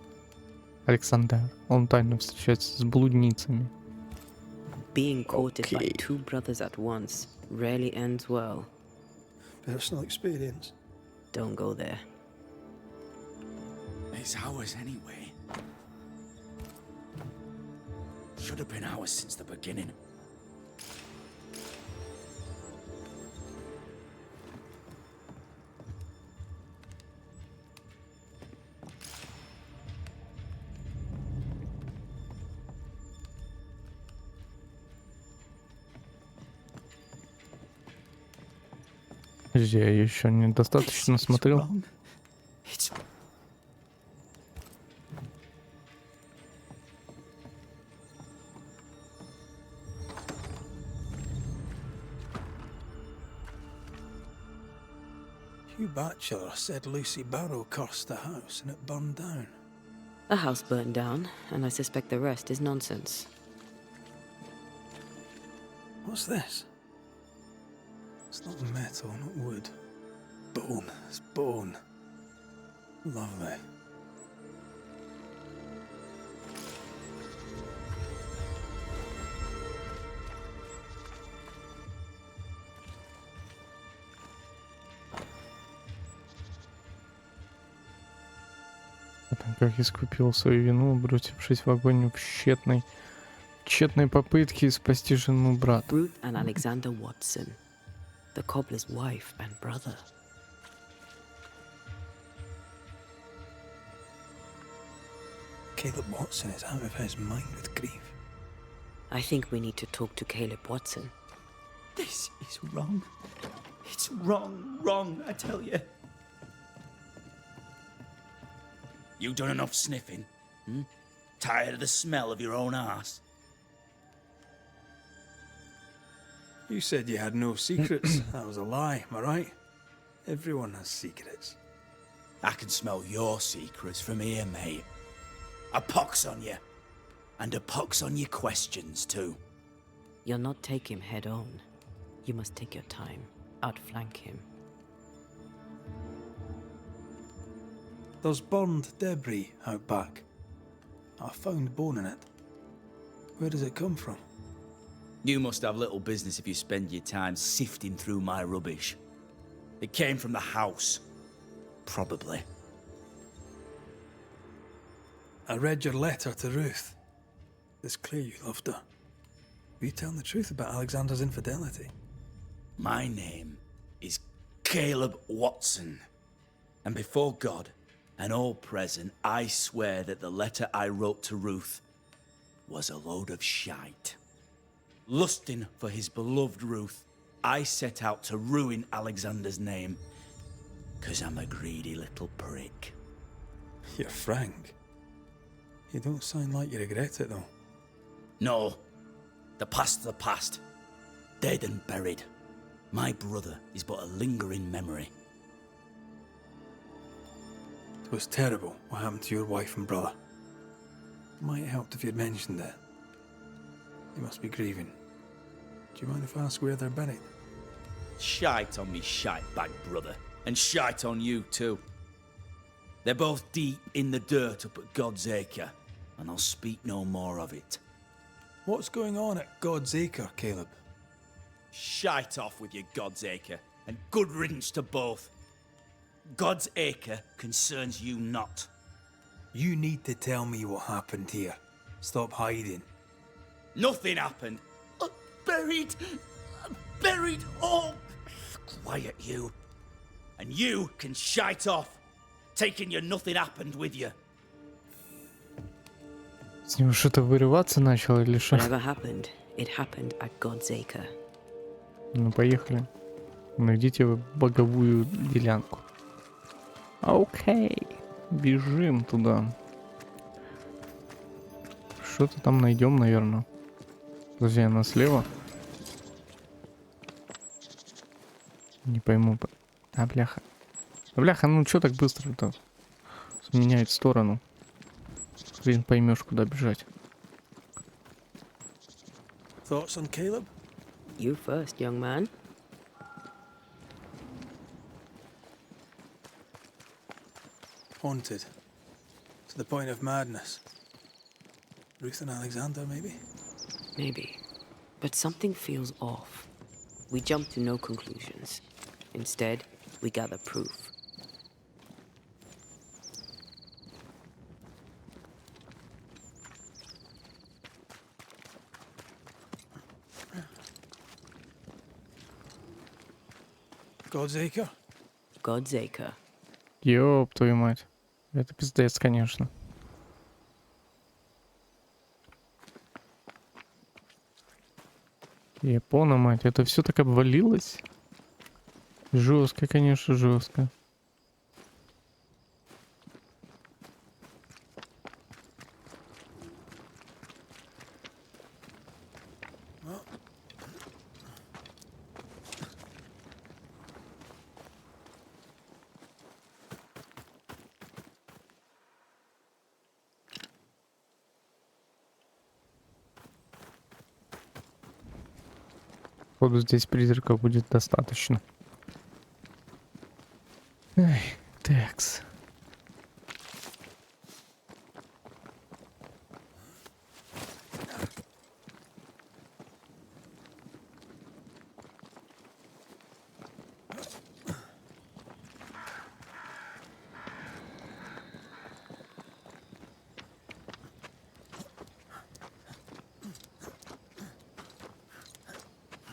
Александр, он тайно встречается с блудницами. Being courted by two brothers at once rarely ends well. Personal experience. Don't go there. It's ours anyway. Should have been ours since the beginning. Я еще недостаточно смотрел. Hugh Batchelor said Lucy Barrow cursed the house and it burned down. The house burned down, and I suspect the rest is nonsense. What's this? It's not metal, not wood. Bone. It's bone. Lovely. Как искупил свою вину, бросившись в огонь в тщетной попытке спасти жену брата. Ruth and Alexander Watson, the cobbler's wife and brother. Caleb Watson is out of his mind with grief. I think we need to talk to Caleb Watson. This is wrong. It's wrong, I tell you. You done enough sniffing? Hmm? Tired of the smell of your own arse? You said you had no secrets. That was a lie, am I right? Everyone has secrets. I can smell your secrets from here, mate. A pox on you. And a pox on your questions, too. You'll not take him head on. You must take your time. Outflank him. There's burned debris out back. I found bone in it. Where does it come from? You must have little business if you spend your time sifting through my rubbish. It came from the house. Probably. I read your letter to Ruth. It's clear you loved her. Were you telling the truth about Alexander's infidelity? My name is Caleb Watson. And before God and all present, I swear that the letter I wrote to Ruth was a load of shite. Lusting for his beloved Ruth, I set out to ruin Alexander's name, 'cause I'm a greedy little prick. You're frank. You don't sound like you regret it, though. No. The past's the past. Dead and buried. My brother is but a lingering memory. It was terrible what happened to your wife and brother. Might have helped if you'd mentioned it. You must be grieving. Do you mind if I ask where they're buried? Shite on me shite bag brother. And shite on you too. They're both deep in the dirt up at God's Acre. And I'll speak no more of it. What's going on at God's Acre, Caleb? Shite off with your God's Acre. And good riddance to both. God's Acre concerns you not. You need to tell me what happened here. Stop hiding. Nothing happened. Buried. Buried. Oh, quiet you. And you can shite off. Taking your nothing happened with you. С него что-то вырываться начало или что? Whatever happened, it happened at God's Acre. Ну, поехали. Найдите боговую делянку. Окей. Бежим туда. Что-то там найдем, наверное. Подожди, она слева? Не пойму. А, бляха. А, бляха, ну что так быстро-то? Меняет сторону. Хрен поймешь, куда бежать. Thoughts on Caleb? You first, young man. Haunted. To the point of madness. Ruth and Alexander, maybe? Maybe. But something feels off. We jump to no conclusions. Instead, we gather proof. God's Acre? God's Acre. Ёб твою мать. Это пиздец, конечно. Япона, мать, это все так обвалилось? Жестко, конечно, жестко. Походу, здесь призраков будет достаточно. Ай, такс.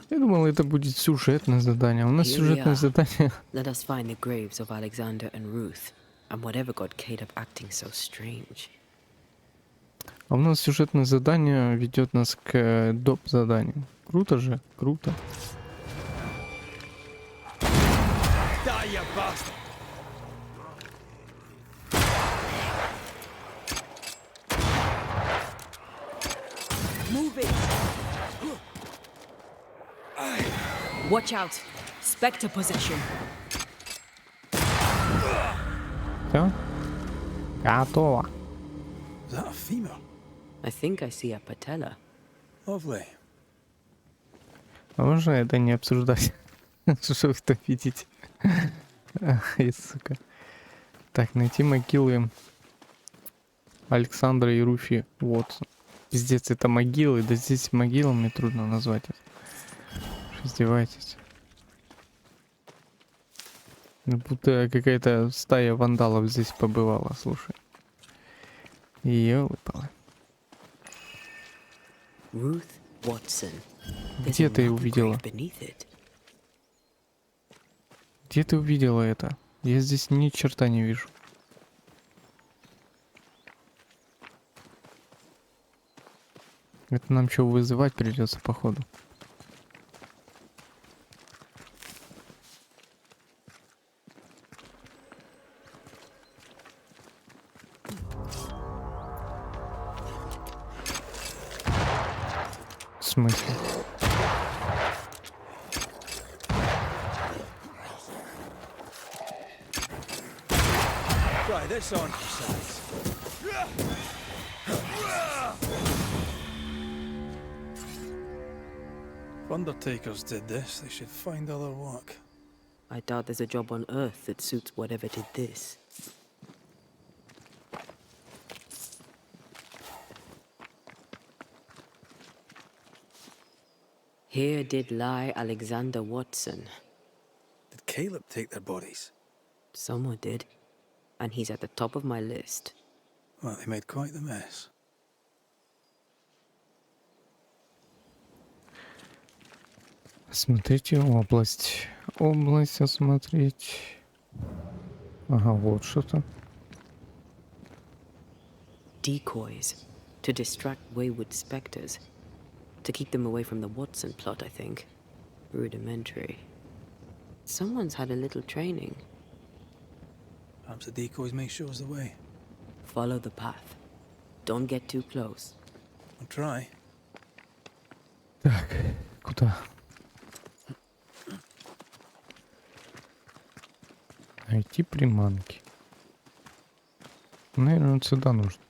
Я думал, это будет сюжетное задание. У нас Here we сюжетное are. задание. Let us find the graves of Alexander and Ruth, and whatever got Caleb acting so strange. А у нас сюжетное задание ведет нас к доп. Заданию. Круто же, круто. Die, you bastard! Move it! Watch out! Spectre possession. Все? Готово. Is that a femur? I think I see a patella. Lovely. А можно это не обсуждать? Что вы это видите? Ах, сука. Так, найти могилы Александра и Руфи Уотсон. Пиздец, это могилы. Да здесь могилами трудно назвать это. Что издеваетесь? Ну, будто какая-то стая вандалов здесь побывала, слушай. Ёлы-палы. Ruth Watson. Где ты увидела? Где ты увидела это? Я здесь ни черта не вижу. Это нам что, вызывать придется, походу. В смысле? Try this on for size. If Undertakers did this, they should find other work. I doubt there's a job on Earth that suits whatever did this. Here did lie Alexander Watson. Did Caleb take their bodies? Someone did. And he's at the top of my list. Well, they made quite the mess. Смотрите область. Область осмотреть. Ага, вот что-то. Decoys. To distract wayward specters. To keep them away from the Watson plot, I think. Rudimentary. Someone's had a little training. Perhaps the decoys may show us the way. Follow the path. Don't get too close. I'll try. Так, куда? Найти приманки. Наверное, вот сюда нужно.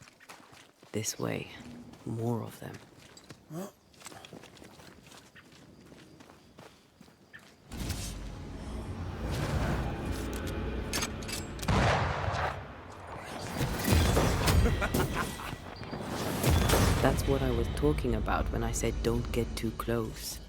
This way. More of them. That's what I was talking about when I said don't get too close.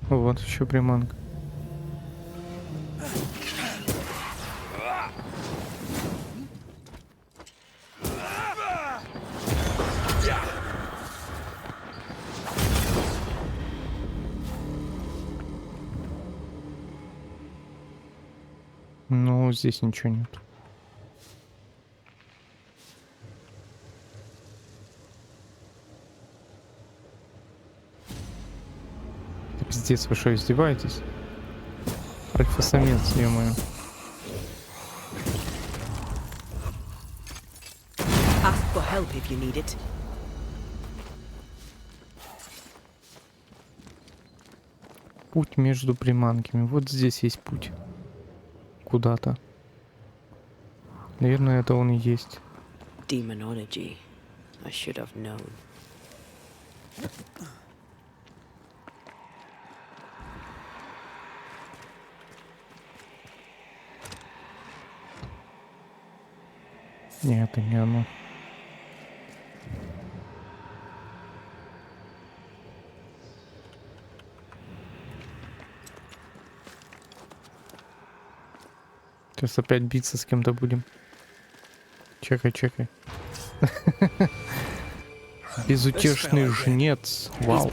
Вот еще приманка. Ну, здесь ничего нет. Пиздец, вы что, издеваетесь? Альфа-самец, ё-моё. Ask for help if you need it. Путь между приманками. Вот здесь есть путь. Куда-то. Наверное, это он и есть. Demonology. I should have known. Нет, это не оно. Сейчас опять биться с кем-то будем. Чекай, чекай. Безутешный жнец. Вау.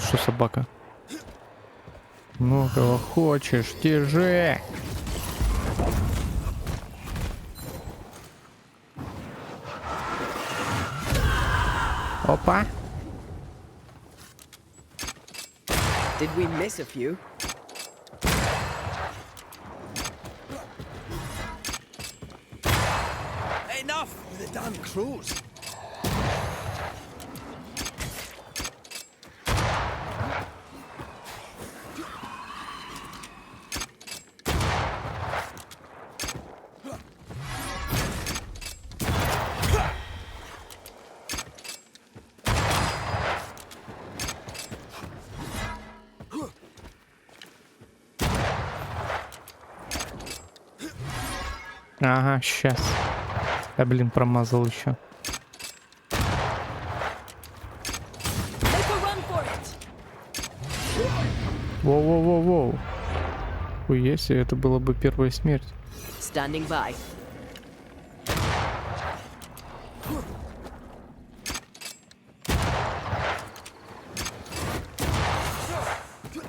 Что собака? Ну, кого хочешь, держи. Опа. Did we miss a few? Enough with the damn crows. Ага, сейчас. Я, блин, промазал еще. Воу-воу-воу-воу. Ой, если это была бы первая смерть. Standing by.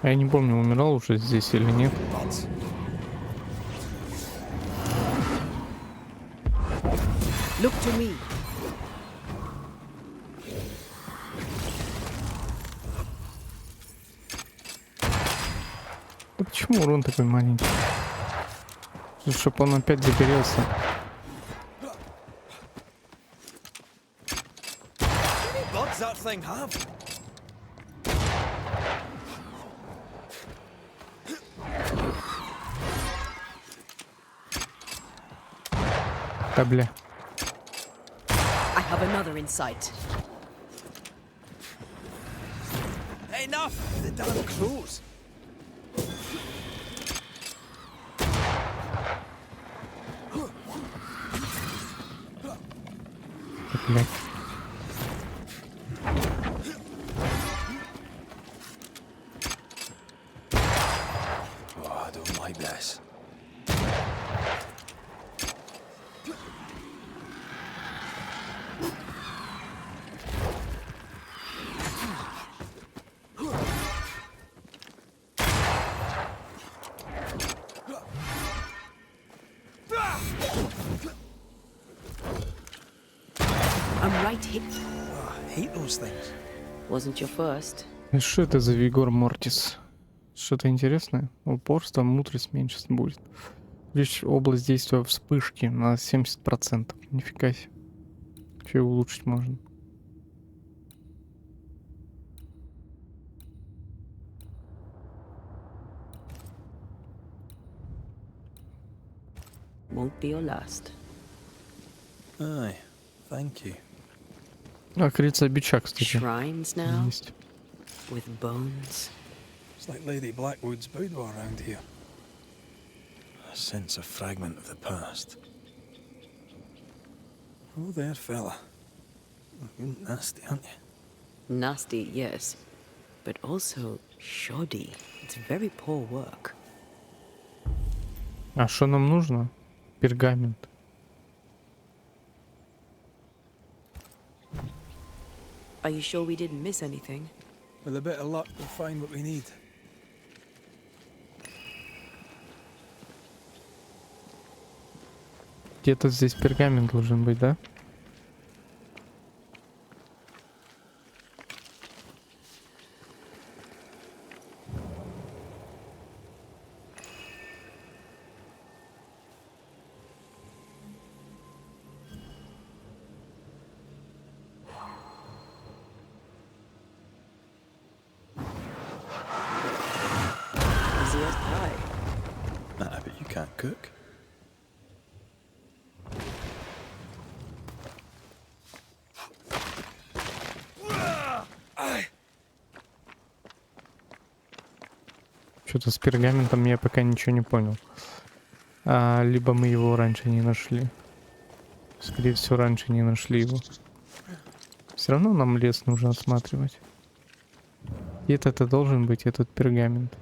Я не помню, умирал уже здесь или нет. Look to me. Да почему урон такой маленький? Чтоб он опять загорелся. What's that thing have? Да бля. I have another in sight. Enough with the damn crows. Блядь. Oh, I don't like this. I'm right here. Oh, I hate those things. Wasn't your first. Что это за Вигор Мортис? Что-то интересное? Упорство, мудрость меньше будет. Лишь область действия вспышки на 70%. Нифига себе. Что улучшить можно? Won't be your last. Aye, thank you. А, крыльца бича, кстати. Shrines now Есть. with bones. It's like Lady Blackwood's boudoir around here. I sense a fragment of the past. Oh, there, fella. You're nasty, aren't you? Nasty, yes, but also shoddy. It's very poor work. А что нам нужно? Пергамент. Are you sure we didn't miss anything? With a bit of luck, we'll find what we need. Где-то здесь пергамент должен быть, да? Easy as pie. Nah, but you can't cook. Что-то с пергаментом я пока ничего не понял. Либо мы его раньше не нашли. Скорее всего, раньше не нашли его. Все равно нам лес нужно осматривать. И это должен быть этот пергамент.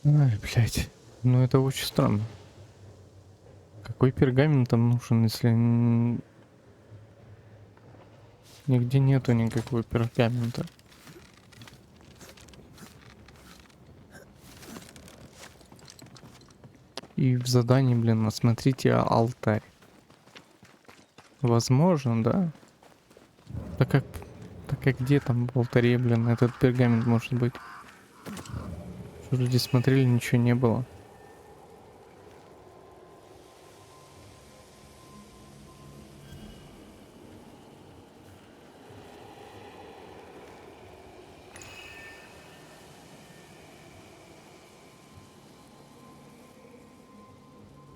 Ай, блядь. Ну это очень странно. Какой пергамент там нужен, если нигде нету никакого пергамента? И в задании, блин, осмотрите алтарь. Возможно, да. Так как где там в алтаре, блин, этот пергамент может быть? Что люди смотрели, ничего не было.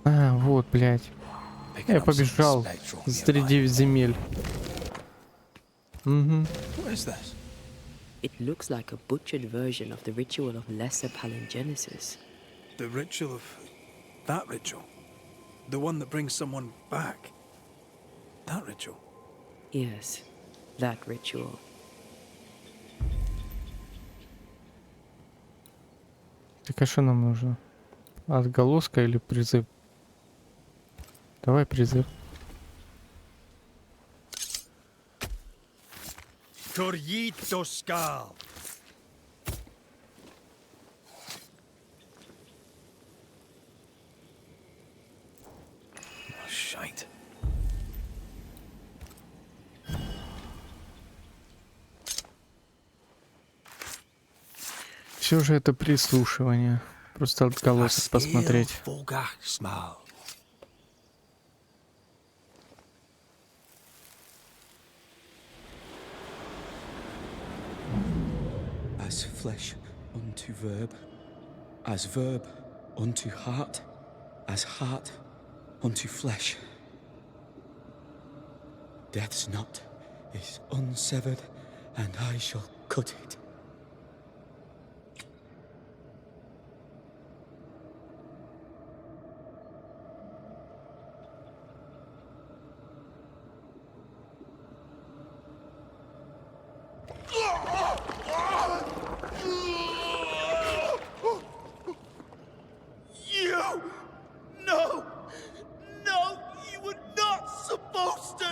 Вот, блядь. Я побежал среди земель. Угу. It looks like a butchered version of the ritual of lesser palingenesis. The ritual of... that ritual? The one that brings someone back? That ritual? Yes, that ritual. Так а что нам нужно? Отголоска или призыв? Давай призыв. Torjitoskal. Oh, shite. Все же это прислушивание. Просто отголосок посмотреть. As flesh unto verb, as verb unto heart, as heart unto flesh. Death's knot is unsevered, and I shall cut it. You! No! No! You were not supposed to!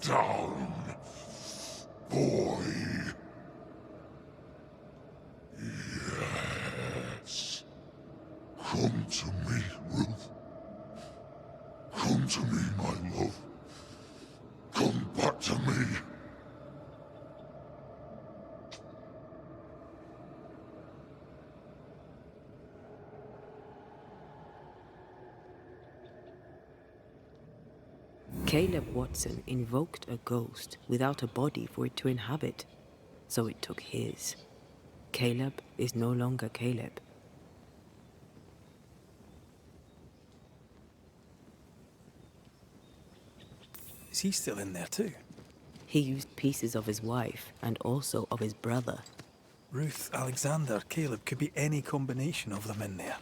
Down, boy. Yes. Come to me, Ruth. Come to me, my love. Come back to me. Caleb Watson invoked a ghost without a body for it to inhabit, so it took his. Caleb is no longer Caleb. Is he still in there too? He used pieces of his wife and also of his brother. Ruth, Alexander, Caleb, could be any combination of them in there.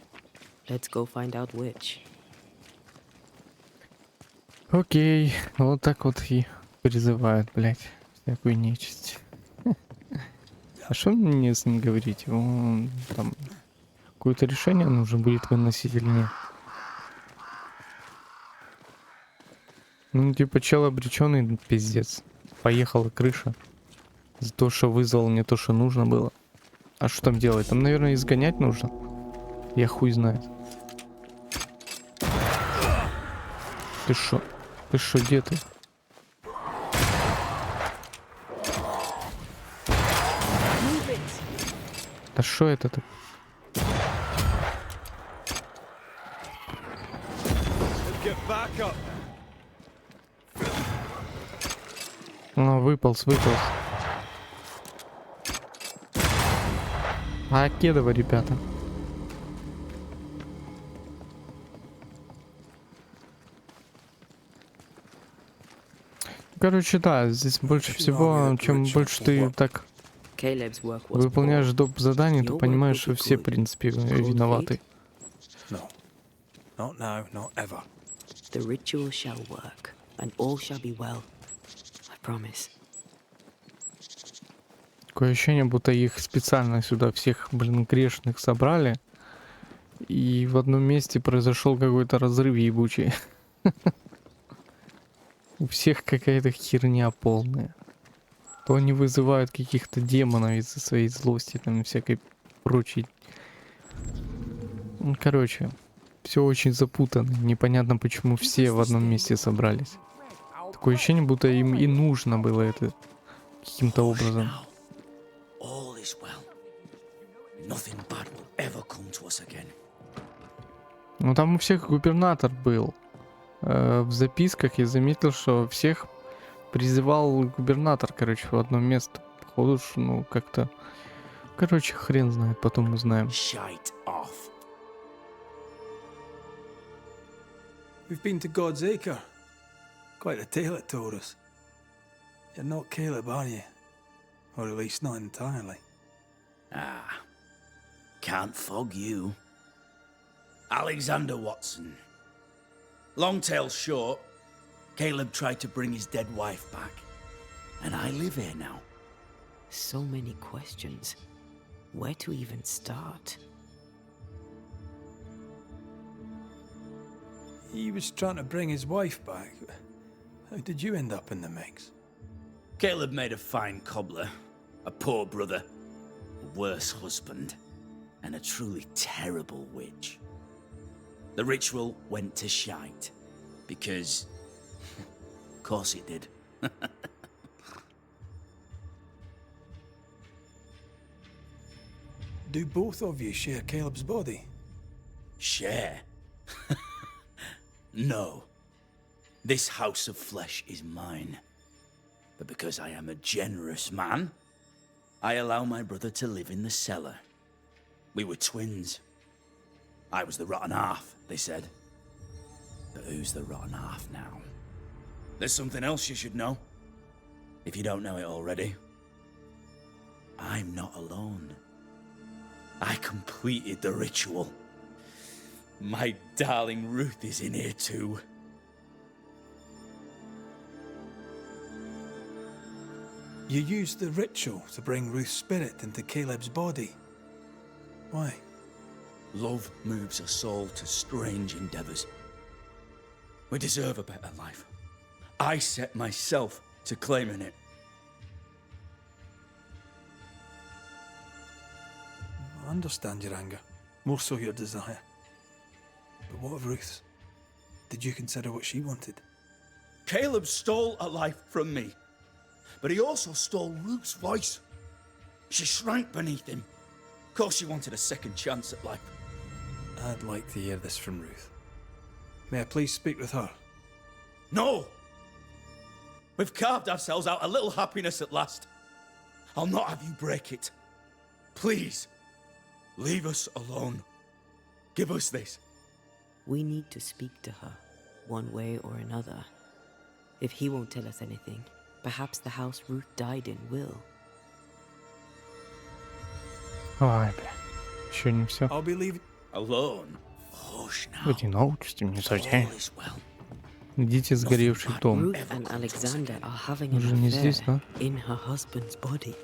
Let's go find out which. Окей, вот так вот и призывают, блядь, всякую нечисть. А что мне с ним говорить? Он там какое-то решение нужно будет выносить или нет? Ну, типа, чел обреченный, пиздец. Поехала крыша. За то, что вызвал не то, что нужно было. А что там делать? Там, наверное, изгонять нужно. Я хуй знает. Ты шо? Ты шо, где ты? Да шо это-то? А, выполз. А, кедово, ребята. Короче, да, здесь больше всего, чем больше ты так выполняешь доп. Задание, то понимаешь, что все, в принципе, виноваты. Not now, not ever. The ritual shall work, and all shall be well. I promise. Такое ощущение, будто их специально сюда всех, блин, грешных собрали. И в одном месте произошел какой-то разрыв ебучий. У всех какая-то херня полная. То они вызывают каких-то демонов из-за своей злости, там, и всякой прочей. Ну, короче, все очень запутано. Непонятно, почему все в одном месте собрались. Такое ощущение, будто им и нужно было это каким-то образом. Ну там у всех губернатор был. В записках я заметил, что всех призывал губернатор, короче, в одно место. Походу, ну как-то... Короче, хрен знает, потом узнаем. We've been to God's Acre. Quite a tale it told us. You're not Caleb, are you? Or at least not entirely. Ah, can't fog you. Alexander Watson. Long tale short, Caleb tried to bring his dead wife back. And I live here now. So many questions. Where to even start? He was trying to bring his wife back. How did you end up in the mix? Caleb made a fine cobbler, a poor brother, a worse husband, and a truly terrible witch. The ritual went to shite, because... of course it did. Do both of you share Caleb's body? Share? No. This house of flesh is mine. But because I am a generous man, I allow my brother to live in the cellar. We were twins. I was the rotten half, they said. But who's the rotten half now? There's something else you should know. If you don't know it already. I'm not alone. I completed the ritual. My darling Ruth is in here too. You used the ritual to bring Ruth's spirit into Caleb's body. Why? Love moves a soul to strange endeavors. We deserve a better life. I set myself to claiming it. I understand your anger, more so your desire. But what of Ruth's? Did you consider what she wanted? Caleb stole a life from me, but he also stole Ruth's voice. She shrank beneath him. Of course she wanted a second chance at life. I'd like to hear this from Ruth. May I please speak with her? No! We've carved ourselves out a little happiness at last. I'll not have you break it. Please, leave us alone. Give us this. We need to speak to her, one way or another. If he won't tell us anything, perhaps the house Ruth died in will. Ай, бля. Еще не все. I'll be leaving. Alone? Hush now. В одиночестве, не совсем. All is well. Идите в сгоревший дом. Ruth and Alexander are having an Уже не affair здесь, да? in her husband's body.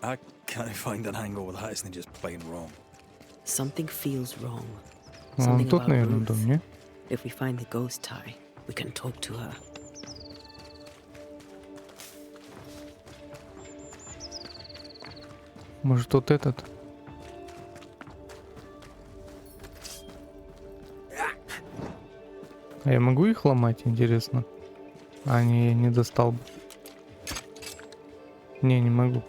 I can't find an angle with that, isn't it just plain wrong? Something feels wrong. Он Something тут, about наверное, Ruth. дом, не? If we find the ghost tie, we can talk to her. Может, вот этот? А я могу их ломать, интересно? А, не, я не достал бы. Не, не могу.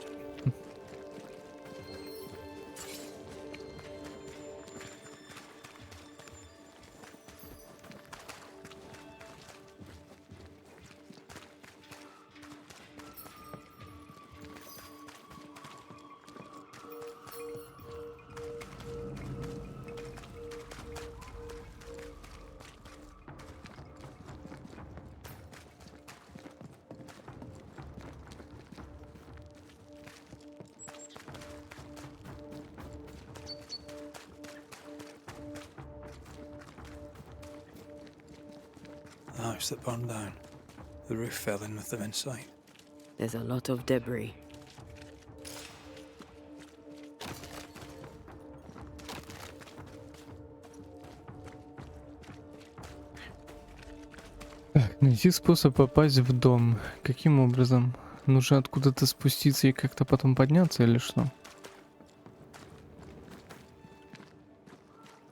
The house that burned down. The roof fell in with them inside. There's a lot of debris. Так, найти способ попасть в дом. Каким образом? Нужно откуда-то спуститься и как-то потом подняться или что?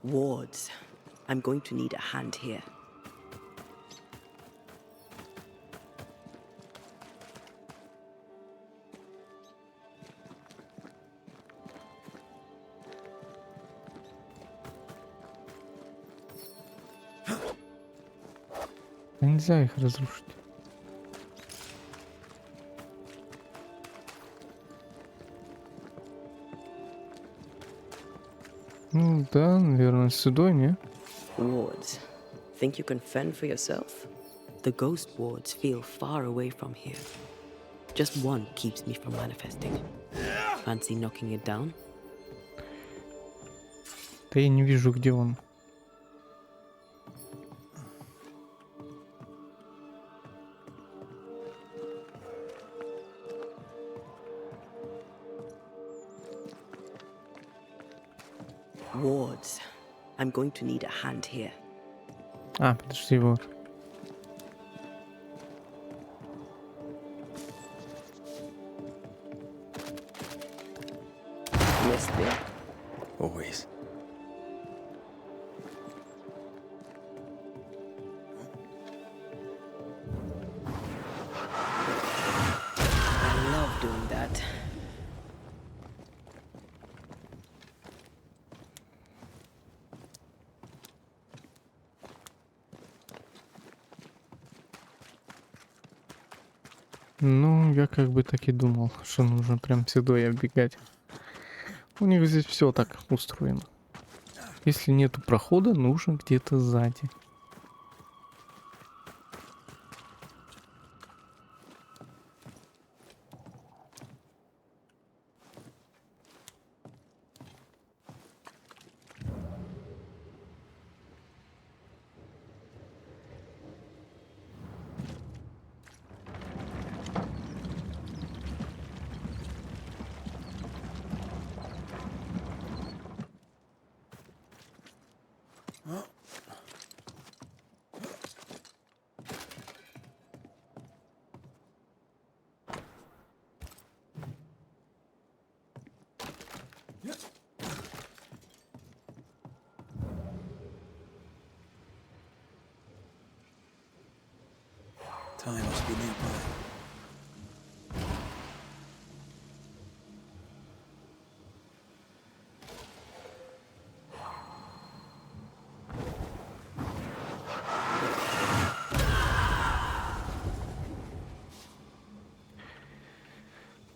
Wards. I'm going to need a hand here. Нельзя их разрушить. Ну да, наверное, сюда, не? Wards. Think you can fend for yourself? The ghost wards feel far away from here. Just one keeps me from manifesting. Fancy knocking it down? Да я не вижу, где он. Wards. I'm going to need a hand here. А, подожди, вот. Missed me? Always. I love doing that. Ну, я как бы так и думал, что нужно прям сюда и оббегать. У них здесь все так устроено. Если нету прохода, нужно где-то сзади. Time must be nearby.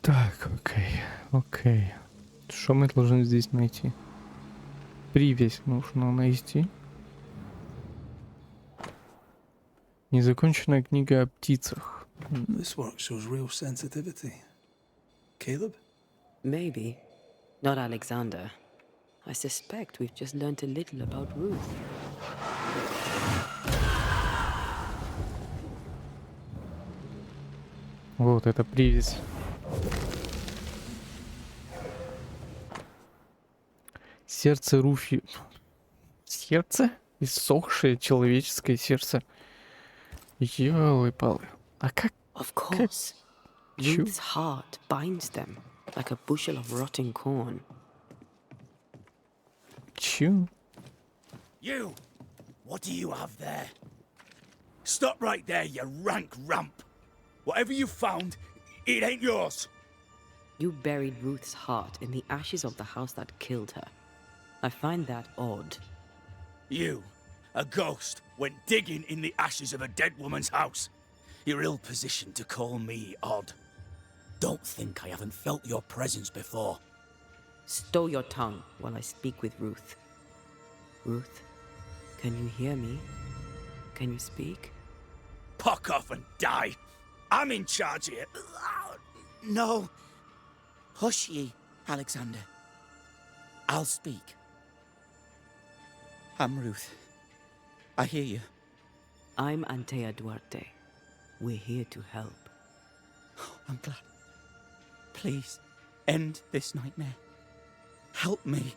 Так, окей. Что мы должны здесь найти? Привязь нужно найти. Незаконченная книга о птицах. This work shows real sensitivity. Caleb? Maybe. Not Alexander. I suspect we've just learned a little about Ruth. Вот это привязь. Сердце Руфи. Сердце? Иссохшее человеческое сердце. Ёлы-палы. А как? Of course. Чё? Ruth's heart binds them like a bushel of rotting corn. Чё? You! What do you have there? Stop right there, you rank rump! Whatever you found, it ain't yours! You buried Ruth's heart in the ashes of the house that killed her. I find that odd. You, a ghost, went digging in the ashes of a dead woman's house. You're ill-positioned to call me odd. Don't think I haven't felt your presence before. Stow your tongue while I speak with Ruth. Ruth, can you hear me? Can you speak? Puck off and die! I'm in charge here. No. Hush ye, Alexander. I'll speak. I'm Ruth. I hear you. I'm Antea Duarte. We're here to help. Oh, I'm glad. Please, end this nightmare. Help me.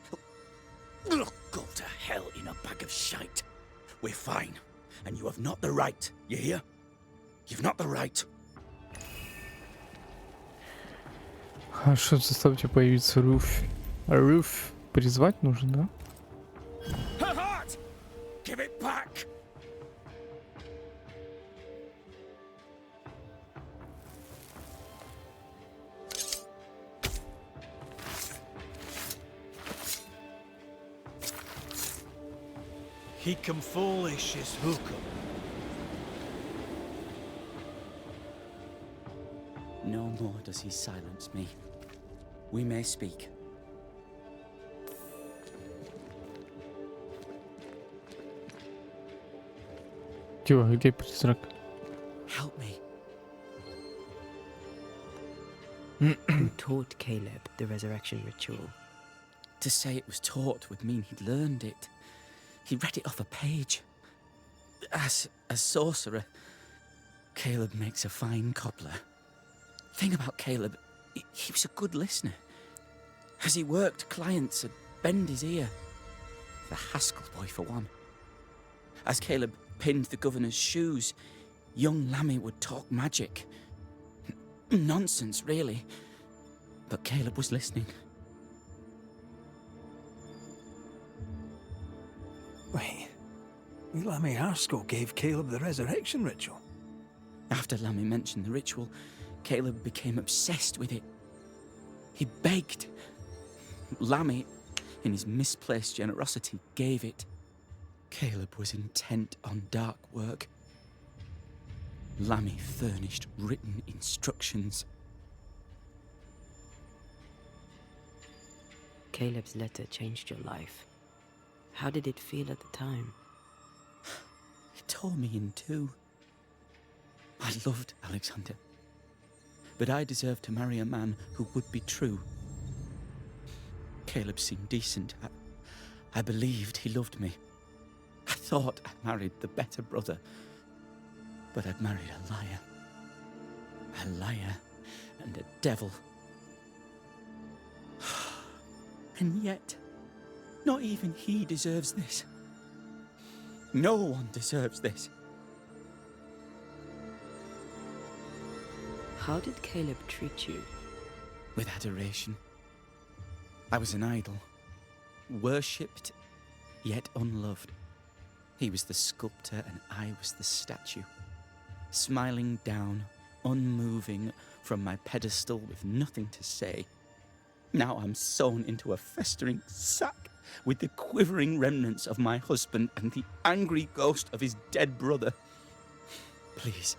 Look, go to hell in a bag of shite. We're fine, and you have not the right. You hear? You've not the right. А что заставьте появиться Руф? Руф призвать нужно, да? Her heart! Give it back! He come foolish is hookum. No more does he silence me. We may speak. Чё, где призрак? Help me. Who taught Caleb the resurrection ritual? To say it was taught would mean he'd learned it. He read it off a page. As a sorcerer, Caleb makes a fine cobbler. Thing about Caleb, he was a good listener. As he worked, clients would bend his ear. The Haskell boy, for one. As Caleb pinned the governor's shoes, young Lammy would talk magic. Nonsense, really. But Caleb was listening. Wait. Lammy Haskell gave Caleb the resurrection ritual. After Lammy mentioned the ritual, Caleb became obsessed with it. He begged. Lammy, in his misplaced generosity, gave it. Caleb was intent on dark work. Lammy furnished written instructions. Caleb's letter changed your life. How did it feel at the time? It tore me in two. I loved Alexander, but I deserved to marry a man who would be true. Caleb seemed decent. I believed he loved me. I thought I married the better brother, but I'd married a liar. A liar and a devil. And yet, not even he deserves this. No one deserves this. How did Caleb treat you? With adoration. I was an idol, worshipped, yet unloved. He was the sculptor and I was the statue, smiling down, unmoving from my pedestal with nothing to say. Now I'm sewn into a festering sack with the quivering remnants of my husband and the angry ghost of his dead brother. Please,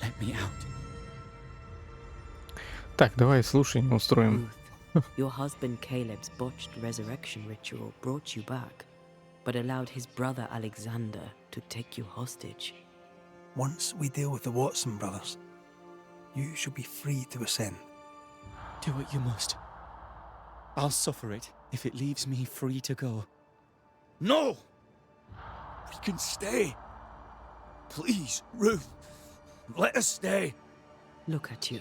let me out. Так, давай слушание устроим. Ruth, your husband Caleb's botched resurrection ritual brought you back, but allowed his brother Alexander to take you hostage. Once we deal with the Watson brothers, you shall be free to ascend. Do what you must. I'll suffer it if it leaves me free to go. No! We can stay. Please, Ruth, let us stay. Look at you.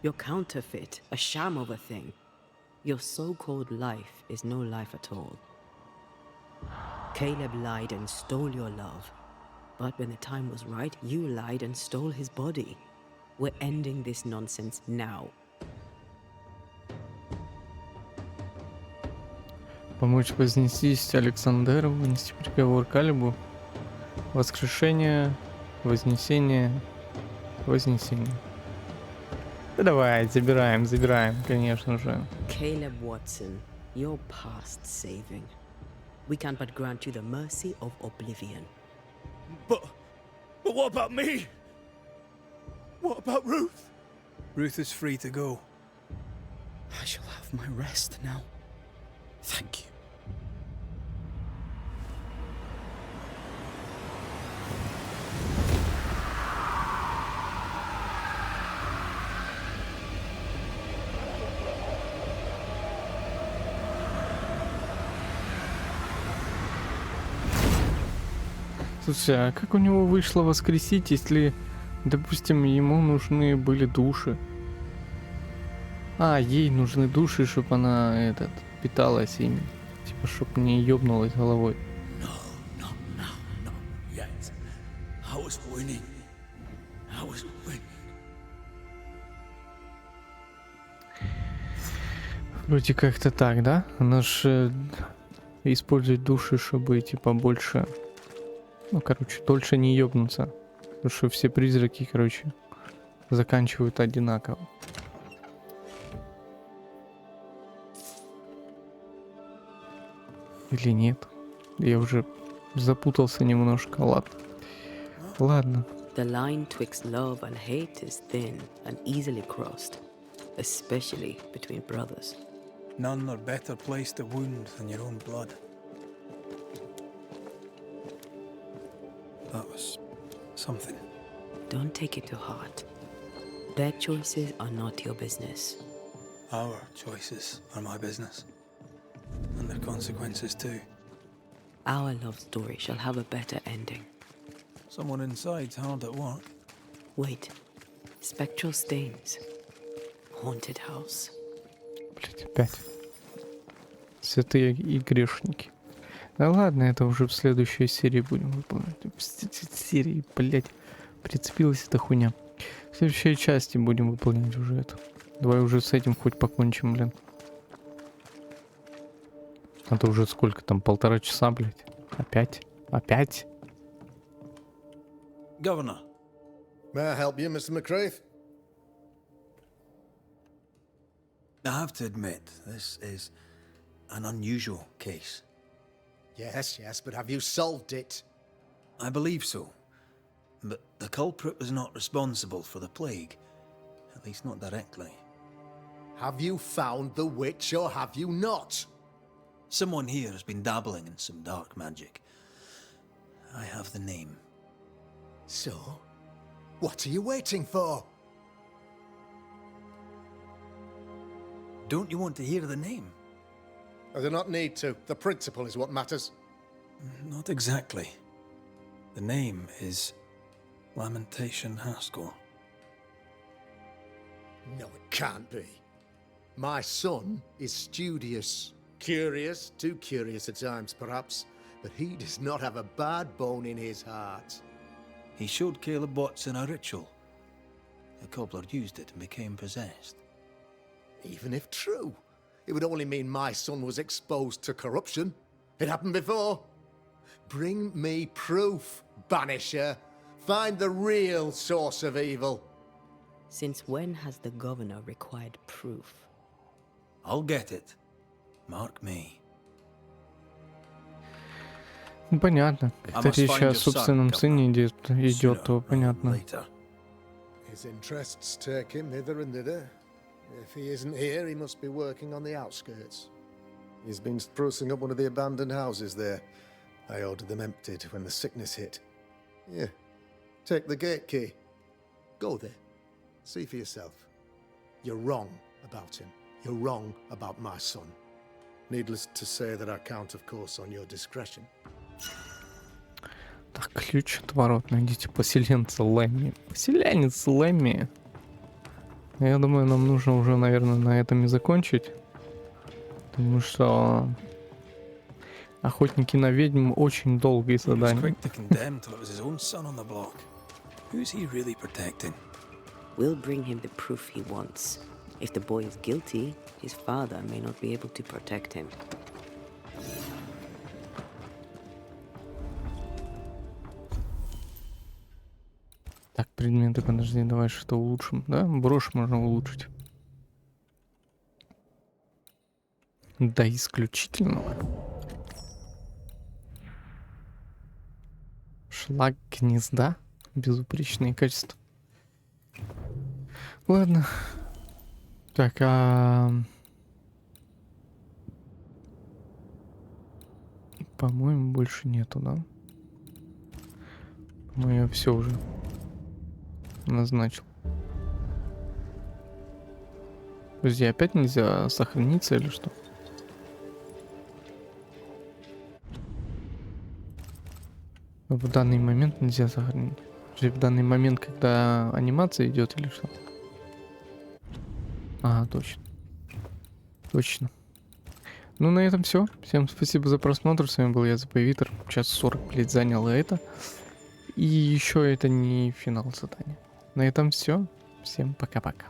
You're counterfeit, a sham of a thing. Your so-called life is no life at all. Caleb lied and stole your love. But when the time was right, you lied and stole his body. We're ending this nonsense now. Помочь вознестись Александру, вынести приговор Калебу. Воскрешение, вознесение, вознесение. Да давай, забираем, конечно же. Caleb Watson, you're past saving. We can but grant you the mercy of oblivion. But what about me? What about Ruth? Ruth is free to go. I shall have my rest now. Thank you. Слушай, а как у него вышло воскресить, если, допустим, ему нужны были души? А, ей нужны души, чтобы она, питалась ими. Типа, чтоб не ёбнулась головой. No, yet. I was winning. Вроде как-то так, да? Она ж использует души, чтобы, типа, больше... Ну, короче, дольше не ёбнуться. Потому что все призраки, короче, заканчивают одинаково. Или нет? Я уже запутался немножко. Ладно. The line twixt love and hate is thin and easily crossed, especially between brothers. None are better placed to wound than your own blood. That was something. Don't take it to heart. Their choices are not your business. Our choices are my business. And their consequences too. Our love story shall have a better ending. Someone inside's hard at work. Wait. Spectral stains. Haunted house. Блять, опять. Святые и грешники. Да ладно, это уже в следующей серии будем выполнять. В серии, блять, прицепилась эта хуйня. В следующей части будем выполнять уже это. Давай уже с этим хоть покончим, блин. А то уже сколько там, 1,5 часа, блядь. Опять? Governor. May I help you, Mr. McCraith? I have to admit, this is an unusual case. Yes, but have you solved it? I believe so. But the culprit was not responsible for the plague. At least not directly. Have you found the witch or have you not? Someone here has been dabbling in some dark magic. I have the name. So, what are you waiting for? Don't you want to hear the name? I do not need to. The principle is what matters. Not exactly. The name is Lamentation Haskell. No, it can't be. My son is studious. Curious, too curious at times perhaps, but he does not have a bad bone in his heart. He showed Caleb Watson a ritual. The cobbler used it and became possessed. Even if true, it would only mean my son was exposed to corruption. It happened before. Bring me proof, Banisher. Find the real source of evil. Since when has the governor required proof? I'll get it. Mark me. Ну, понятно. Когда речь о собственном сыне идет, то понятно. His interests take him hither and thither. If he isn't here, he must be working on the outskirts. He's been sprucing up one of the abandoned houses there. I ordered them emptied when the sickness hit. Here, take the gate key. Go there. See for yourself. You're wrong about him. You're wrong about my son. Needless to say that I count, of course, on your discretion. Так, ключ от ворот. Найдите поселенца Лэмми. Поселянец Лэмми. Я думаю, нам нужно уже, наверное, на этом и закончить. Потому что охотники на ведьм очень долгие задания. We'll bring him the proof he wants. If the boy is guilty, his father may not be able to protect him. Так, предметы, подожди, давай что улучшим, да? Брошь можно улучшить. Да, исключительно. Шлак гнезда. Безупречные качества. Ладно. Так, по-моему, больше нету, да? По-моему, я все уже назначил. Подожди, опять нельзя сохраниться или что? В данный момент нельзя сохранить. Подожди, в данный момент, когда анимация идет или что? Ага, точно. Точно. Ну, на этом все. Всем спасибо за просмотр. С вами был я, ThebyVittor. Час 40, блядь, заняло это. И еще это не финал задания. На этом все. Всем пока-пока.